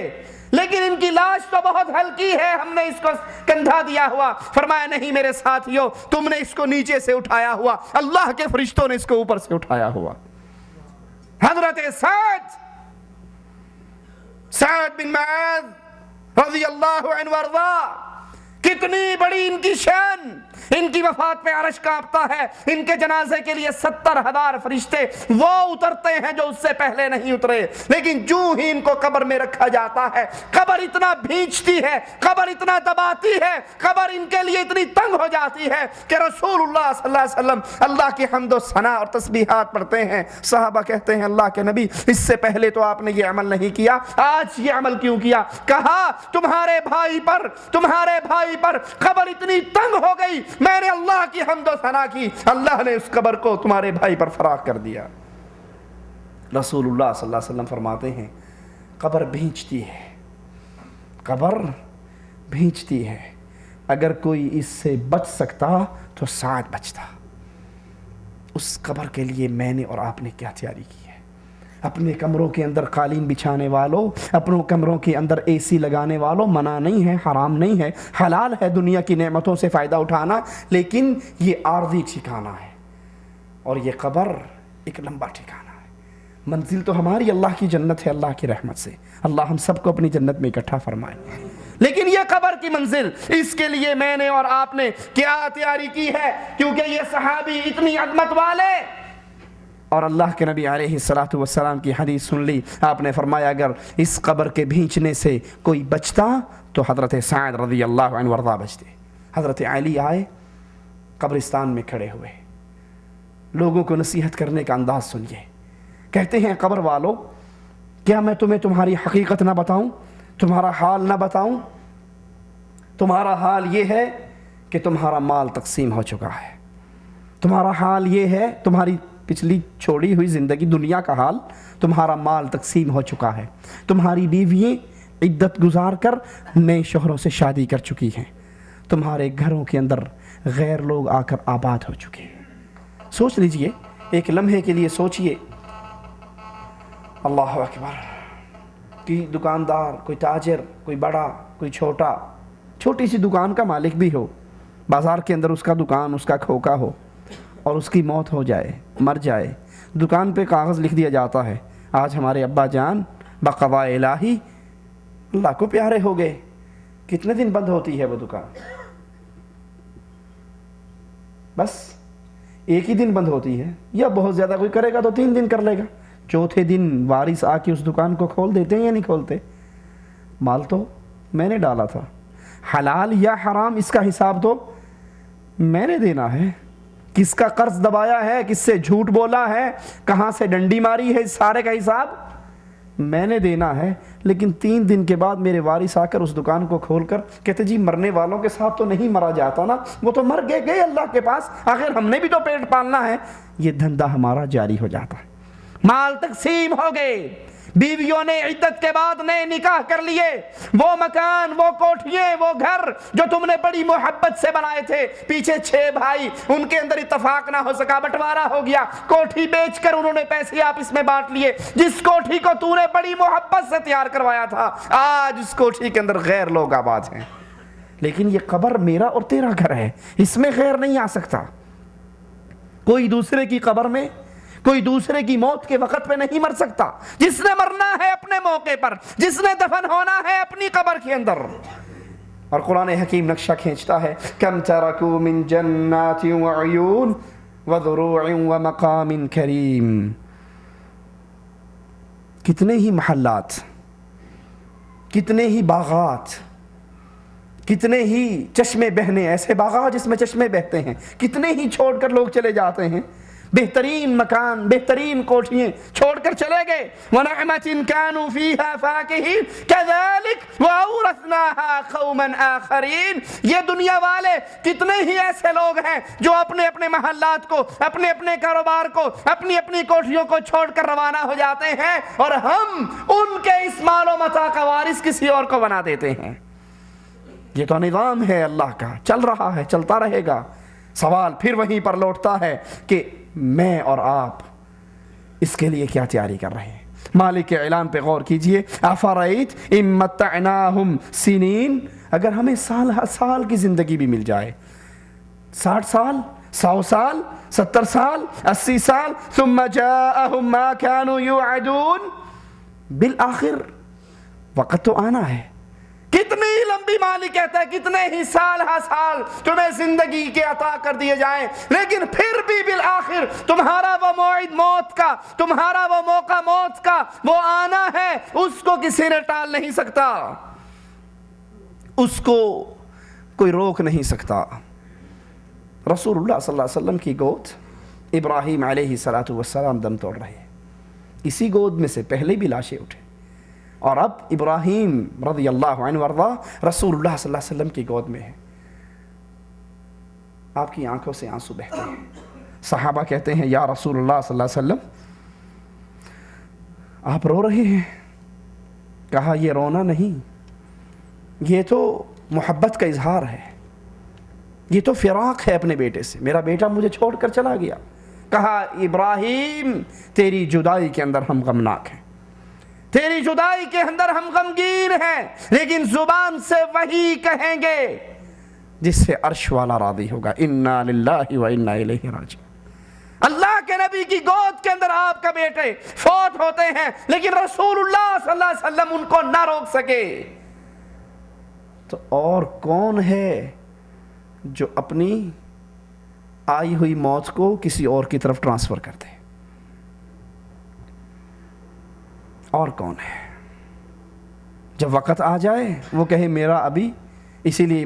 Speaker 4: لیکن ان کی لاش تو بہت ہلکی ہے، ہم نے اس کو کندھا دیا ہوا۔ فرمایا نہیں میرے ساتھیوں، تم نے اس کو نیچے سے اٹھایا ہوا، اللہ کے فرشتوں نے اس کو اوپر سے اٹھایا ہوا۔ حضرت سعد بن معاذ رضی اللہ عنہ وارضا، کتنی بڑی ان کی شان، ان کی وفات پہ عرش کانپتا ہے۔ ان کے جنازے کے لیے 70,000 فرشتے وہ اترتے ہیں جو اس سے پہلے نہیں اترے، لیکن جو ہی ان کو قبر میں رکھا جاتا ہے، قبر اتنا بھینچتی ہے، قبر اتنا دباتی ہے، قبر ان کے لیے اتنی تنگ ہو جاتی ہے کہ رسول اللہ صلی اللہ علیہ وسلم اللہ کی حمد و ثنا اور تسبیحات پڑھتے ہیں۔ صحابہ کہتے ہیں اللہ کے نبی، اس سے پہلے تو آپ نے یہ عمل نہیں کیا، آج یہ عمل کیوں کیا؟ کہا تمہارے بھائی پر قبر اتنی تنگ ہو گئی، میں نے اللہ کی حمد و ثنا کی، اللہ نے اس قبر کو تمہارے بھائی پر فراخ کر دیا۔ رسول اللہ صلی اللہ علیہ وسلم فرماتے ہیں قبر بھینچتی ہے، قبر بھینچتی ہے، اگر کوئی اس سے بچ سکتا تو سعد بچتا۔ اس قبر کے لیے میں نے اور آپ نے کیا تیاری کی ہے؟ اپنے کمروں کے اندر قالین بچھانے والوں، اپنوں کمروں کے اندر اے سی لگانے والوں، منع نہیں ہے، حرام نہیں ہے، حلال ہے دنیا کی نعمتوں سے فائدہ اٹھانا، لیکن یہ عارضی ٹھکانہ ہے، اور یہ قبر ایک لمبا ٹھکانہ ہے۔ منزل تو ہماری اللہ کی جنت ہے، اللہ کی رحمت سے، اللہ ہم سب کو اپنی جنت میں اکٹھا فرمائے، لیکن یہ قبر کی منزل، اس کے لیے میں نے اور آپ نے کیا تیاری کی ہے؟ کیونکہ یہ صحابی اتنی عظمت والے، اور اللہ کے نبی علیہ السلام کی حدیث سن لی، آپ نے فرمایا اگر اس قبر کے بھینچنے سے کوئی بچتا تو حضرت سعد رضی اللہ عنہ وارضا بچتے۔ حضرت علی آئے، قبرستان میں کھڑے ہوئے، لوگوں کو نصیحت کرنے کا انداز سنیے، کہتے ہیں قبر والو، کیا میں تمہیں تمہاری حقیقت نہ بتاؤں، تمہارا حال نہ بتاؤں؟ تمہارا حال یہ ہے کہ تمہارا مال تقسیم ہو چکا ہے، تمہارا حال یہ ہے، تمہاری پچھلی چھوڑی ہوئی زندگی دنیا کا حال، تمہارا مال تقسیم ہو چکا ہے، تمہاری بیوییں عدت گزار کر نئے شوہروں سے شادی کر چکی ہیں، تمہارے گھروں کے اندر غیر لوگ آ کر آباد ہو چکے ہیں۔ سوچ لیجئے، ایک لمحے کے لیے سوچئے، اللہ اکبر، کوئی دکاندار، کوئی تاجر، کوئی بڑا، کوئی چھوٹا، چھوٹی سی دکان کا مالک بھی ہو، بازار کے اندر اس کا دکان، اس کا کھوکا ہو، اور اس کی موت ہو جائے، مر جائے، دکان پہ کاغذ لکھ دیا جاتا ہے آج ہمارے ابا جان بقضاء الہی اللہ کو پیارے ہو گئے۔ کتنے دن بند ہوتی ہے وہ دکان؟ بس ایک ہی دن بند ہوتی ہے، یا بہت زیادہ کوئی کرے گا تو 3 دن کر لے گا، چوتھے دن وارث آ کے اس دکان کو کھول دیتے ہیں یا نہیں کھولتے؟ مال تو میں نے ڈالا تھا، حلال یا حرام اس کا حساب تو میں نے دینا ہے، کس کا قرض دبایا ہے، کس سے جھوٹ بولا ہے، کہاں سے ڈنڈی ماری ہے، اس سارے کا حساب میں نے دینا ہے۔ لیکن 3 دن کے بعد میرے وارث آ کر اس دکان کو کھول کر کہتے جی مرنے والوں کے ساتھ تو نہیں مرا جاتا نا، وہ تو مر گئے اللہ کے پاس، آخر ہم نے بھی تو پیٹ پالنا ہے، یہ دھندا ہمارا جاری ہو جاتا ہے۔ مال تقسیم ہو گئے، بیویوں نے عدت کے بعد نئے نکاح کر لیے، وہ مکان، وہ کوٹھیاں، وہ گھر جو تم نے بڑی محبت سے بنائے تھے، پیچھے 6 بھائی، ان کے اندر اتفاق نہ ہو سکا، بٹوارا ہو گیا، کوٹھی بیچ کر انہوں نے پیسے آپس میں بانٹ لیے، جس کوٹھی کو تو نے بڑی محبت سے تیار کروایا تھا، آج اس کوٹھی کے اندر غیر لوگ آباد ہیں۔ لیکن یہ قبر میرا اور تیرا گھر ہے، اس میں غیر نہیں آ سکتا، کوئی دوسرے کی قبر میں، کوئی دوسرے کی موت کے وقت پہ نہیں مر سکتا۔ جس نے مرنا ہے اپنے موقع پر، جس نے دفن ہونا ہے اپنی قبر کے اندر۔ اور قرآن حکیم نقشہ کھینچتا ہے، کم ترکوا من جنات وعیون وزروع ومقام کریم، کتنے ہی محلات، کتنے ہی باغات، کتنے ہی چشمے بہنے، ایسے باغات جس میں چشمے بہتے ہیں، کتنے ہی چھوڑ کر لوگ چلے جاتے ہیں، بہترین مکان، بہترین کوٹھیاں چھوڑ کر چلے گئے۔ وَنَعْمَةٍ كَانُوا فِيهَا فَاكِهِينَ كَذَلِكَ وَأَوْرَثْنَاهَا قَوْمًا آخَرِينَ، یہ دنیا والے کتنے ہی ایسے لوگ ہیں جو اپنے اپنے محلات کو، اپنے اپنے کاروبار کو، اپنی اپنی کوٹھیوں کو چھوڑ کر روانہ ہو جاتے ہیں، اور ہم ان کے اس مال و متاع کا وارث کسی اور کو بنا دیتے ہیں۔ یہ تو نظام ہے اللہ کا، چل رہا ہے، چلتا رہے گا۔ سوال پھر وہیں پر لوٹتا ہے کہ میں اور آپ اس کے لیے کیا تیاری کر رہے ہیں؟ مالک کے اعلان پہ غور کیجئے، افرائیت ان متعناہم سنین، اگر ہمیں سال ہر سال کی زندگی بھی مل جائے، 60 سال، 100 سال، 70 سال، 80 سال، ثم جاءہم ما كانوا یوعدون، بالآخر وقت تو آنا ہے، کتنی لمبی مالک کہتا ہے کتنے ہی سال ہر سال تمہیں زندگی کے عطا کر دیے جائیں، لیکن پھر بھی بالآخر تمہارا وہ موعد موت کا، تمہارا وہ موقع موت کا وہ آنا ہے، اس کو کسی نے ٹال نہیں سکتا، اس کو کوئی روک نہیں سکتا۔ رسول اللہ صلی اللہ علیہ وسلم کی گود ابراہیم علیہ السلام دم توڑ رہے ہیں، اسی گود میں سے پہلے بھی لاشیں اٹھے، اور اب ابراہیم رضی اللہ عنہ وارضا رسول اللہ صلی اللہ علیہ وسلم کی گود میں ہے، آپ کی آنکھوں سے آنسو بہتے ہیں۔ صحابہ کہتے ہیں یا رسول اللہ صلی اللہ علیہ وسلم آپ رو رہے ہیں؟ کہا یہ رونا نہیں، یہ تو محبت کا اظہار ہے، یہ تو فراق ہے اپنے بیٹے سے، میرا بیٹا مجھے چھوڑ کر چلا گیا۔ کہا ابراہیم تیری جدائی کے اندر ہم غمناک ہیں، تیری جدائی کے اندر ہم غمگین ہیں، لیکن زبان سے وہی کہیں گے جس سے عرش والا راضی ہوگا، انا للہ و انا الیہ راجعون۔ اللہ کے نبی کی گود کے اندر آپ کا بیٹے فوت ہوتے ہیں، لیکن رسول اللہ صلی اللہ علیہ وسلم ان کو نہ روک سکے، تو اور کون ہے جو اپنی آئی ہوئی موت کو کسی اور کی طرف ٹرانسفر کرتے؟ اور کون ہے؟ جب وقت آ جائے وہ کہے میرا ابھی، اسی لیے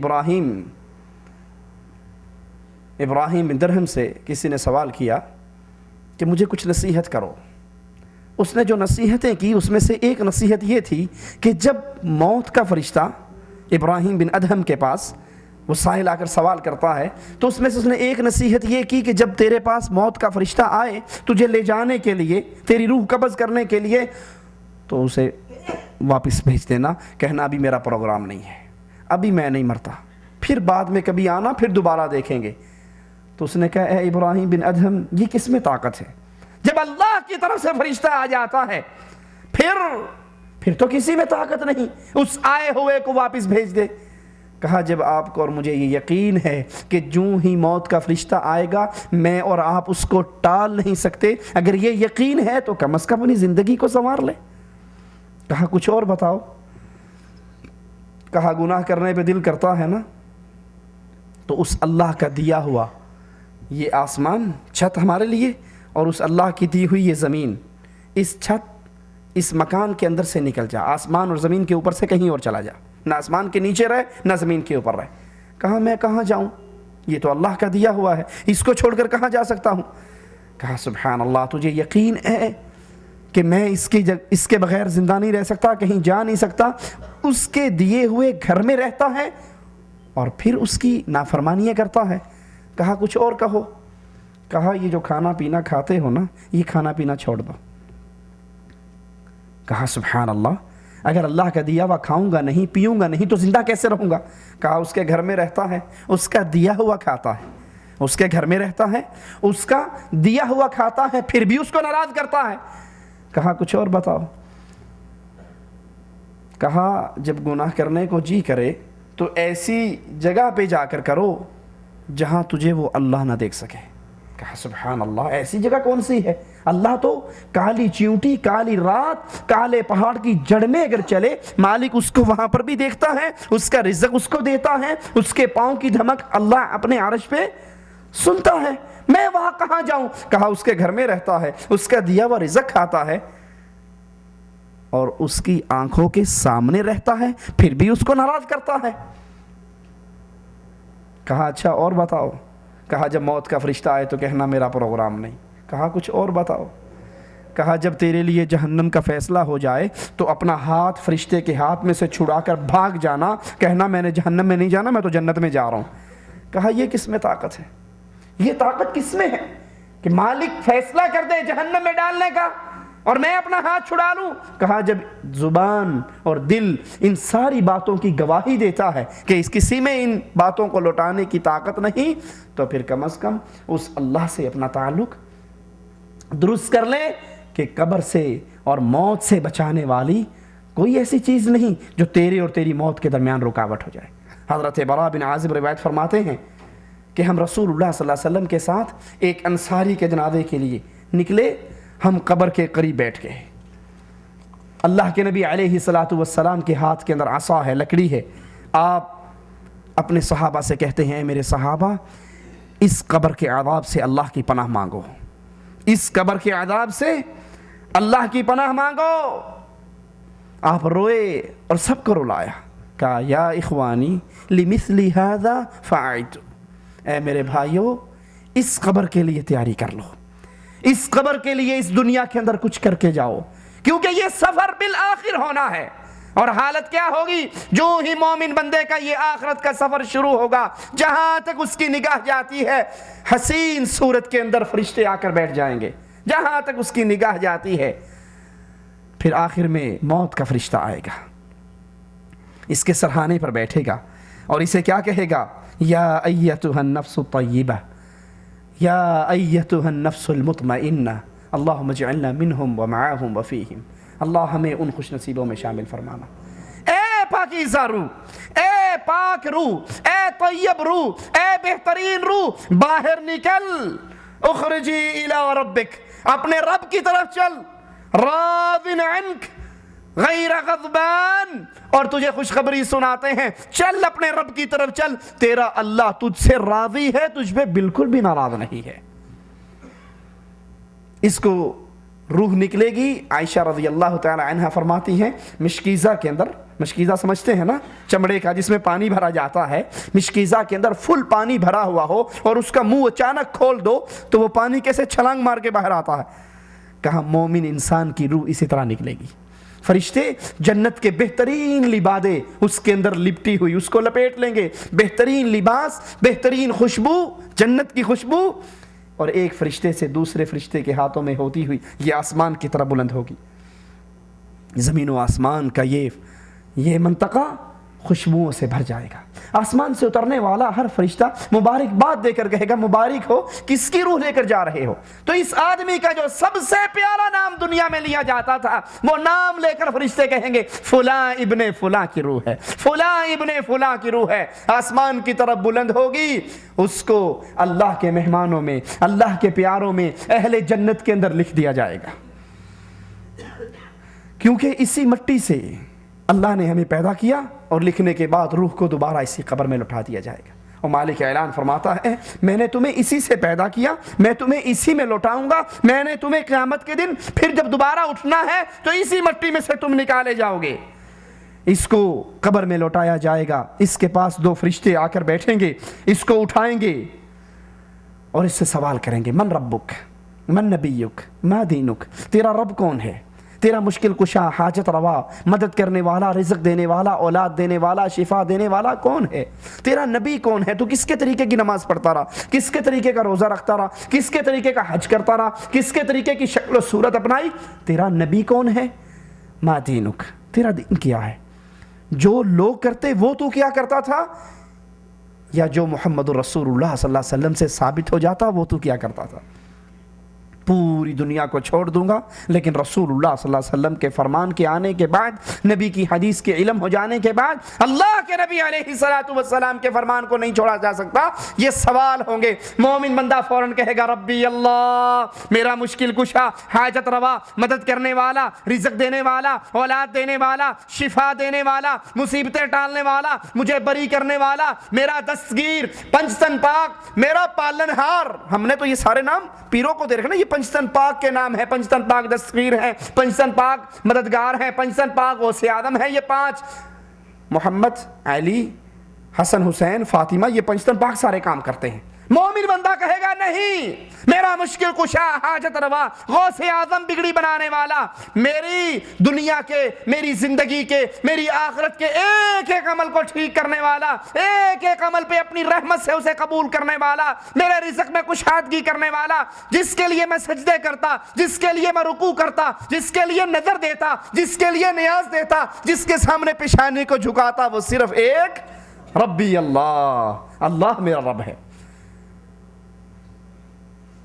Speaker 4: ابراہیم بن درہم سے کسی نے سوال کیا کہ مجھے کچھ نصیحت کرو، اس نے جو نصیحتیں کی اس میں سے ایک نصیحت یہ تھی کہ جب موت کا فرشتہ ابراہیم بن ادہم کے پاس وہ سائل آ کر سوال کرتا ہے تو اس میں سے اس نے ایک نصیحت یہ کی کہ جب تیرے پاس موت کا فرشتہ آئے تجھے لے جانے کے لیے، تیری روح قبض کرنے کے لیے، تو اسے واپس بھیج دینا، کہنا ابھی میرا پروگرام نہیں ہے، ابھی میں نہیں مرتا، پھر بعد میں کبھی آنا، پھر دوبارہ دیکھیں گے۔ تو اس نے کہا اے ابراہیم بن ادہم یہ کس میں طاقت ہے؟ جب اللہ کی طرف سے فرشتہ آ جاتا ہے پھر تو کسی میں طاقت نہیں، اس آئے ہوئے کو واپس بھیج دے۔ کہا جب آپ کو اور مجھے یہ یقین ہے کہ جوں ہی موت کا فرشتہ آئے گا میں اور آپ اس کو ٹال نہیں سکتے، اگر یہ یقین ہے تو کم از کم اپنی زندگی کو سنوار لے۔ کہا کچھ اور بتاؤ؟ کہا گناہ کرنے پہ دل کرتا ہے نا، تو اس اللہ کا دیا ہوا یہ آسمان چھت ہمارے لیے، اور اس اللہ کی دی ہوئی یہ زمین، اس چھت اس مکان کے اندر سے نکل جا، آسمان اور زمین کے اوپر سے کہیں اور چلا جا، نہ آسمان کے نیچے رہے نہ زمین کے اوپر رہے۔ کہا میں کہاں جاؤں، یہ تو اللہ کا دیا ہوا ہے، اس کو چھوڑ کر کہاں جا سکتا ہوں؟ کہا سبحان اللہ، تجھے یقین ہے کہ میں اس کے بغیر زندہ نہیں رہ سکتا، کہیں جا نہیں سکتا، اس کے دیے ہوئے گھر میں رہتا ہے اور پھر اس کی نافرمانیاں کرتا ہے۔ کہا کچھ اور کہو؟ کہا یہ جو کھانا پینا کھاتے ہو نا، یہ کھانا پینا چھوڑ دو۔ کہا سبحان اللہ، اگر اللہ کا دیا ہوا کھاؤں گا نہیں، پیوں گا نہیں تو زندہ کیسے رہوں گا؟ کہا اس کے گھر میں رہتا ہے، اس کا دیا ہوا کھاتا ہے، اس کے گھر میں رہتا ہے، اس کا دیا ہوا کھاتا ہے، پھر بھی اس کو ناراض کرتا ہے۔ کہا کچھ اور بتاؤ؟ کہا جب گناہ کرنے کو جی کرے تو ایسی جگہ پہ جا کر کرو جہاں تجھے وہ اللہ نہ دیکھ سکے۔ کہا سبحان اللہ، ایسی جگہ کون سی ہے؟ اللہ تو کالی چیونٹی، کالی رات، کالے پہاڑ کی جڑ میں اگر چلے مالک اس کو وہاں پر بھی دیکھتا ہے، اس کا رزق اس کو دیتا ہے، اس کے پاؤں کی دھمک اللہ اپنے عرش پہ سنتا ہے، میں وہاں کہاں جاؤں؟ کہا اس کے گھر میں رہتا ہے، اس کا دیا ہوا رزق کھاتا ہے اور اس کی آنکھوں کے سامنے رہتا ہے، پھر بھی اس کو ناراض کرتا ہے۔ کہا اچھا اور بتاؤ؟ کہا جب موت کا فرشتہ آئے تو کہنا میرا پروگرام نہیں۔ کہا کچھ اور بتاؤ؟ کہا جب تیرے لیے جہنم کا فیصلہ ہو جائے تو اپنا ہاتھ فرشتے کے ہاتھ میں سے چھڑا کر بھاگ جانا، کہنا میں نے جہنم میں نہیں جانا، میں تو جنت میں جا رہا ہوں۔ کہا یہ کس میں طاقت ہے؟ یہ طاقت کس میں ہے کہ مالک فیصلہ کر دے جہنم میں ڈالنے کا اور میں اپنا ہاتھ چھڑا لوں؟ کہا جب زبان اور دل ان ساری باتوں کی گواہی دیتا ہے کہ اس کسی میں ان باتوں کو لوٹانے کی طاقت نہیں، تو پھر کم از کم اس اللہ سے اپنا تعلق درست کر لے کہ قبر سے اور موت سے بچانے والی کوئی ایسی چیز نہیں جو تیرے اور تیری موت کے درمیان رکاوٹ ہو جائے۔ حضرت براء بن عازب روایت فرماتے ہیں کہ ہم رسول اللہ صلی اللہ علیہ وسلم کے ساتھ ایک انصاری کے جنازے کے لیے نکلے، ہم قبر کے قریب بیٹھ گئے۔ اللہ کے نبی علیہ الصلوۃ والسلام کے ہاتھ کے اندر عصا ہے، لکڑی ہے۔ آپ اپنے صحابہ سے کہتے ہیں، میرے صحابہ اس قبر کے عذاب سے اللہ کی پناہ مانگو، اس قبر کے عذاب سے اللہ کی پناہ مانگو۔ آپ روئے اور سب کو رلایا، کہا یا اخوانی لمثل هذا فعیت، اے میرے بھائیو اس قبر کے لیے تیاری کر لو، اس قبر کے لیے اس دنیا کے اندر کچھ کر کے جاؤ، کیونکہ یہ سفر بالآخر ہونا ہے۔ اور حالت کیا ہوگی؟ جو ہی مومن بندے کا یہ آخرت کا سفر شروع ہوگا، جہاں تک اس کی نگاہ جاتی ہے حسین صورت کے اندر فرشتے آ کر بیٹھ جائیں گے، جہاں تک اس کی نگاہ جاتی ہے۔ پھر آخر میں موت کا فرشتہ آئے گا، اس کے سرہانے پر بیٹھے گا اور اسے کیا کہے گا؟ یا ایتھا النفس الطیبہ، یا ایتھا النفس المطمئنہ، اللہم اجعلنا منہم ومعاہم وفیہم، اللہ ہمیں ان خوش نصیبوں میں شامل فرمانا۔ اے پاکیزہ روح، اے پاک روح، اے طیب روح، اے بہترین روح، باہر نکل، اخرجی الی ربک، اپنے رب کی طرف چل، راض عنک غیر غضبان، اور تجھے خوشخبری سناتے ہیں، چل اپنے رب کی طرف چل، تیرا اللہ تجھ سے راضی ہے، تجھ پہ بالکل بھی ناراض نہیں ہے۔ اس کو روح نکلے گی۔ عائشہ رضی اللہ تعالی عنہ فرماتی ہیں، مشکیزہ کے اندر، مشکیزہ سمجھتے ہیں نا، چمڑے کا جس میں پانی بھرا جاتا ہے، مشکیزہ کے اندر فل پانی بھرا ہوا ہو اور اس کا منہ اچانک کھول دو تو وہ پانی کیسے چھلانگ مار کے باہر آتا ہے۔ کہا مومن انسان کی روح اسی طرح نکلے گی۔ فرشتے جنت کے بہترین لبادے اس کے اندر لپٹی ہوئی اس کو لپیٹ لیں گے، بہترین لباس، بہترین خوشبو، جنت کی خوشبو، اور ایک فرشتے سے دوسرے فرشتے کے ہاتھوں میں ہوتی ہوئی یہ آسمان کی طرف بلند ہوگی۔ زمین و آسمان کا یہ منطقہ خوشبوؤں سے بھر جائے گا۔ آسمان سے اترنے والا ہر فرشتہ مبارکباد دے کر کہے گا مبارک ہو، کس کی روح لے کر جا رہے ہو؟ تو اس آدمی کا جو سب سے پیارا نام دنیا میں لیا جاتا تھا، وہ نام لے کر فرشتے کہیں گے فلاں ابن فلاں کی روح ہے، فلاں ابن فلاں کی روح ہے۔ آسمان کی طرف بلند ہوگی، اس کو اللہ کے مہمانوں میں، اللہ کے پیاروں میں، اہل جنت کے اندر لکھ دیا جائے گا، کیونکہ اسی مٹی سے اللہ نے ہمیں پیدا کیا اور لکھنے کے بعد روح کو دوبارہ اسی قبر میں لٹا دیا جائے گا۔ اور مالک اعلان فرماتا ہے، میں نے تمہیں اسی سے پیدا کیا، میں تمہیں اسی میں لوٹاؤں گا، میں نے تمہیں قیامت کے دن پھر جب دوبارہ اٹھنا ہے تو اسی مٹی میں سے تم نکالے جاؤ گے۔ اس کو قبر میں لوٹایا جائے گا، اس کے پاس دو فرشتے آ کر بیٹھیں گے، اس کو اٹھائیں گے اور اس سے سوال کریں گے من ربک، من نبیک، ما دینک، تیرا رب کون ہے؟ تیرا مشکل کشا، حاجت روا، مدد کرنے والا، رزق دینے والا، اولاد دینے والا، شفا دینے والا کون ہے؟ تیرا نبی کون ہے؟ تو کس کے طریقے کی نماز پڑھتا رہا، کس کے طریقے کا روزہ رکھتا رہا، کس کے طریقے کا حج کرتا رہا، کس کے طریقے کی شکل و صورت اپنائی؟ تیرا نبی کون ہے؟ ما دینک، تیرا دین کیا ہے؟ جو لوگ کرتے وہ تو کیا کرتا تھا، یا جو محمد رسول اللہ صلی اللہ علیہ وسلم سے ثابت ہو جاتا وہ تو کیا کرتا تھا؟ پوری دنیا کو چھوڑ دوں گا، لیکن رسول اللہ صلی اللہ علیہ وسلم کے فرمان کے آنے کے بعد، نبی کی حدیث کے علم ہو جانے کے بعد اللہ کے نبی علیہ الصلوۃ والسلام کے فرمان کو نہیں چھوڑا جا سکتا۔ یہ سوال ہوں گے، مومن بندہ فوراً کہے گا ربی اللہ، میرا مشکل کشا، حاجت روا، مدد کرنے والا، رزق دینے والا، اولاد دینے والا، شفا دینے والا، مصیبتیں ٹالنے والا، مجھے بری کرنے والا، میرا دستگیر، پنجتن پاک، میرا پالنہار۔ ہم نے تو یہ سارے نام پیروں کو دے رکھے نا، یہ پنجتن پاک کے نام ہے، پنجتن پاک دستگیر ہیں، پنجتن پاک مددگار ہیں، پنجتن پاک غوث اعظم ہے، یہ پانچ محمد، علی، حسن، حسین، فاطمہ، یہ پنجتن پاک سارے کام کرتے ہیں۔ مومن بندہ کہے گا نہیں، میرا مشکل کشا، حاجت روا، غوث اعظم، بگڑی بنانے والا، میری دنیا کے، میری زندگی کے، میری آخرت کے ایک ایک عمل کو ٹھیک کرنے والا، ایک ایک عمل پہ اپنی رحمت سے اسے قبول کرنے والا، میرے رزق میں کشادگی کرنے والا، جس کے لیے میں سجدے کرتا، جس کے لیے میں رکوع کرتا، جس کے لیے نظر دیتا، جس کے لیے نیاز دیتا، جس کے سامنے پیشانی کو جھکاتا، وہ صرف ایک ربی اللہ، اللہ میرا رب ہے۔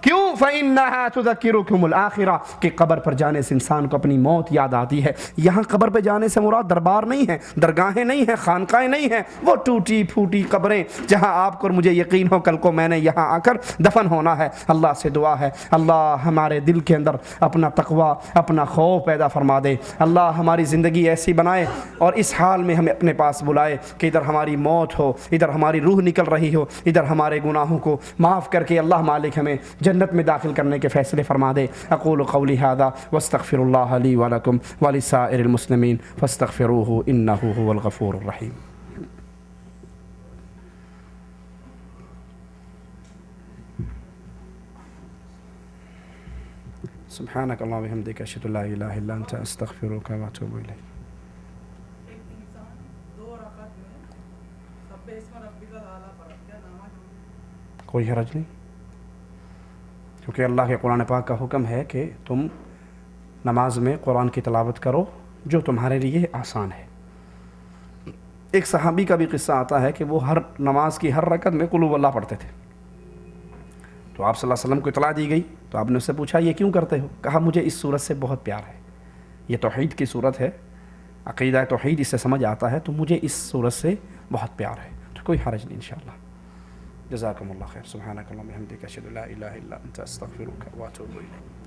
Speaker 4: کیوں؟ فَإِنَّهَا تُذَكِّرُكُمُ الْآخِرَةَ کہ قبر پر جانے سے انسان کو اپنی موت یاد آتی ہے۔ یہاں قبر پہ جانے سے مراد دربار نہیں ہے، درگاہیں نہیں ہیں، خانقاہیں نہیں ہیں، وہ ٹوٹی پھوٹی قبریں جہاں آپ کو اور مجھے یقین ہو کل کو میں نے یہاں آ کر دفن ہونا ہے۔ اللہ سے دعا ہے اللہ ہمارے دل کے اندر اپنا تقوی، اپنا خوف پیدا فرما دے۔ اللہ ہماری زندگی ایسی بنائے اور اس حال میں ہمیں اپنے پاس بلائے کہ ادھر ہماری موت ہو، ادھر ہماری روح نکل رہی ہو، ادھر ہمارے گناہوں کو معاف کر کے اللہ مالک ہمیں جنت میں داخل کرنے کے فیصلے فرما دے۔ اقول قولی ھذا واستغفر اللہ لی ولکم ولسائر المسلمین فاستغفروہ انہ هو الغفور الرحیم۔ سبحانک اللہم وبحمدک اشہد ان لا الہ الا انت استغفرک واتوب الیک۔ کوئی حرج نہیں، کیونکہ اللہ کے قرآن پاک کا حکم ہے کہ تم نماز میں قرآن کی تلاوت کرو جو تمہارے لیے آسان ہے۔ ایک صحابی کا بھی قصہ آتا ہے کہ وہ ہر نماز کی ہر رکعت میں قل هو اللہ پڑھتے تھے، تو آپ صلی اللہ علیہ وسلم کو اطلاع دی گئی تو آپ نے اس سے پوچھا یہ کیوں کرتے ہو؟ کہا مجھے اس صورت سے بہت پیار ہے، یہ توحید کی صورت ہے، عقیدہ توحید اس سے سمجھ آتا ہے، تو مجھے اس صورت سے بہت پیار ہے۔ تو کوئی حرج نہیں انشاءاللہ۔ جزاکم اللہ خیر۔ سبحانک اللہم وبحمدک اشہد ان لا الہ الا انت استغفرک واتوب الیک۔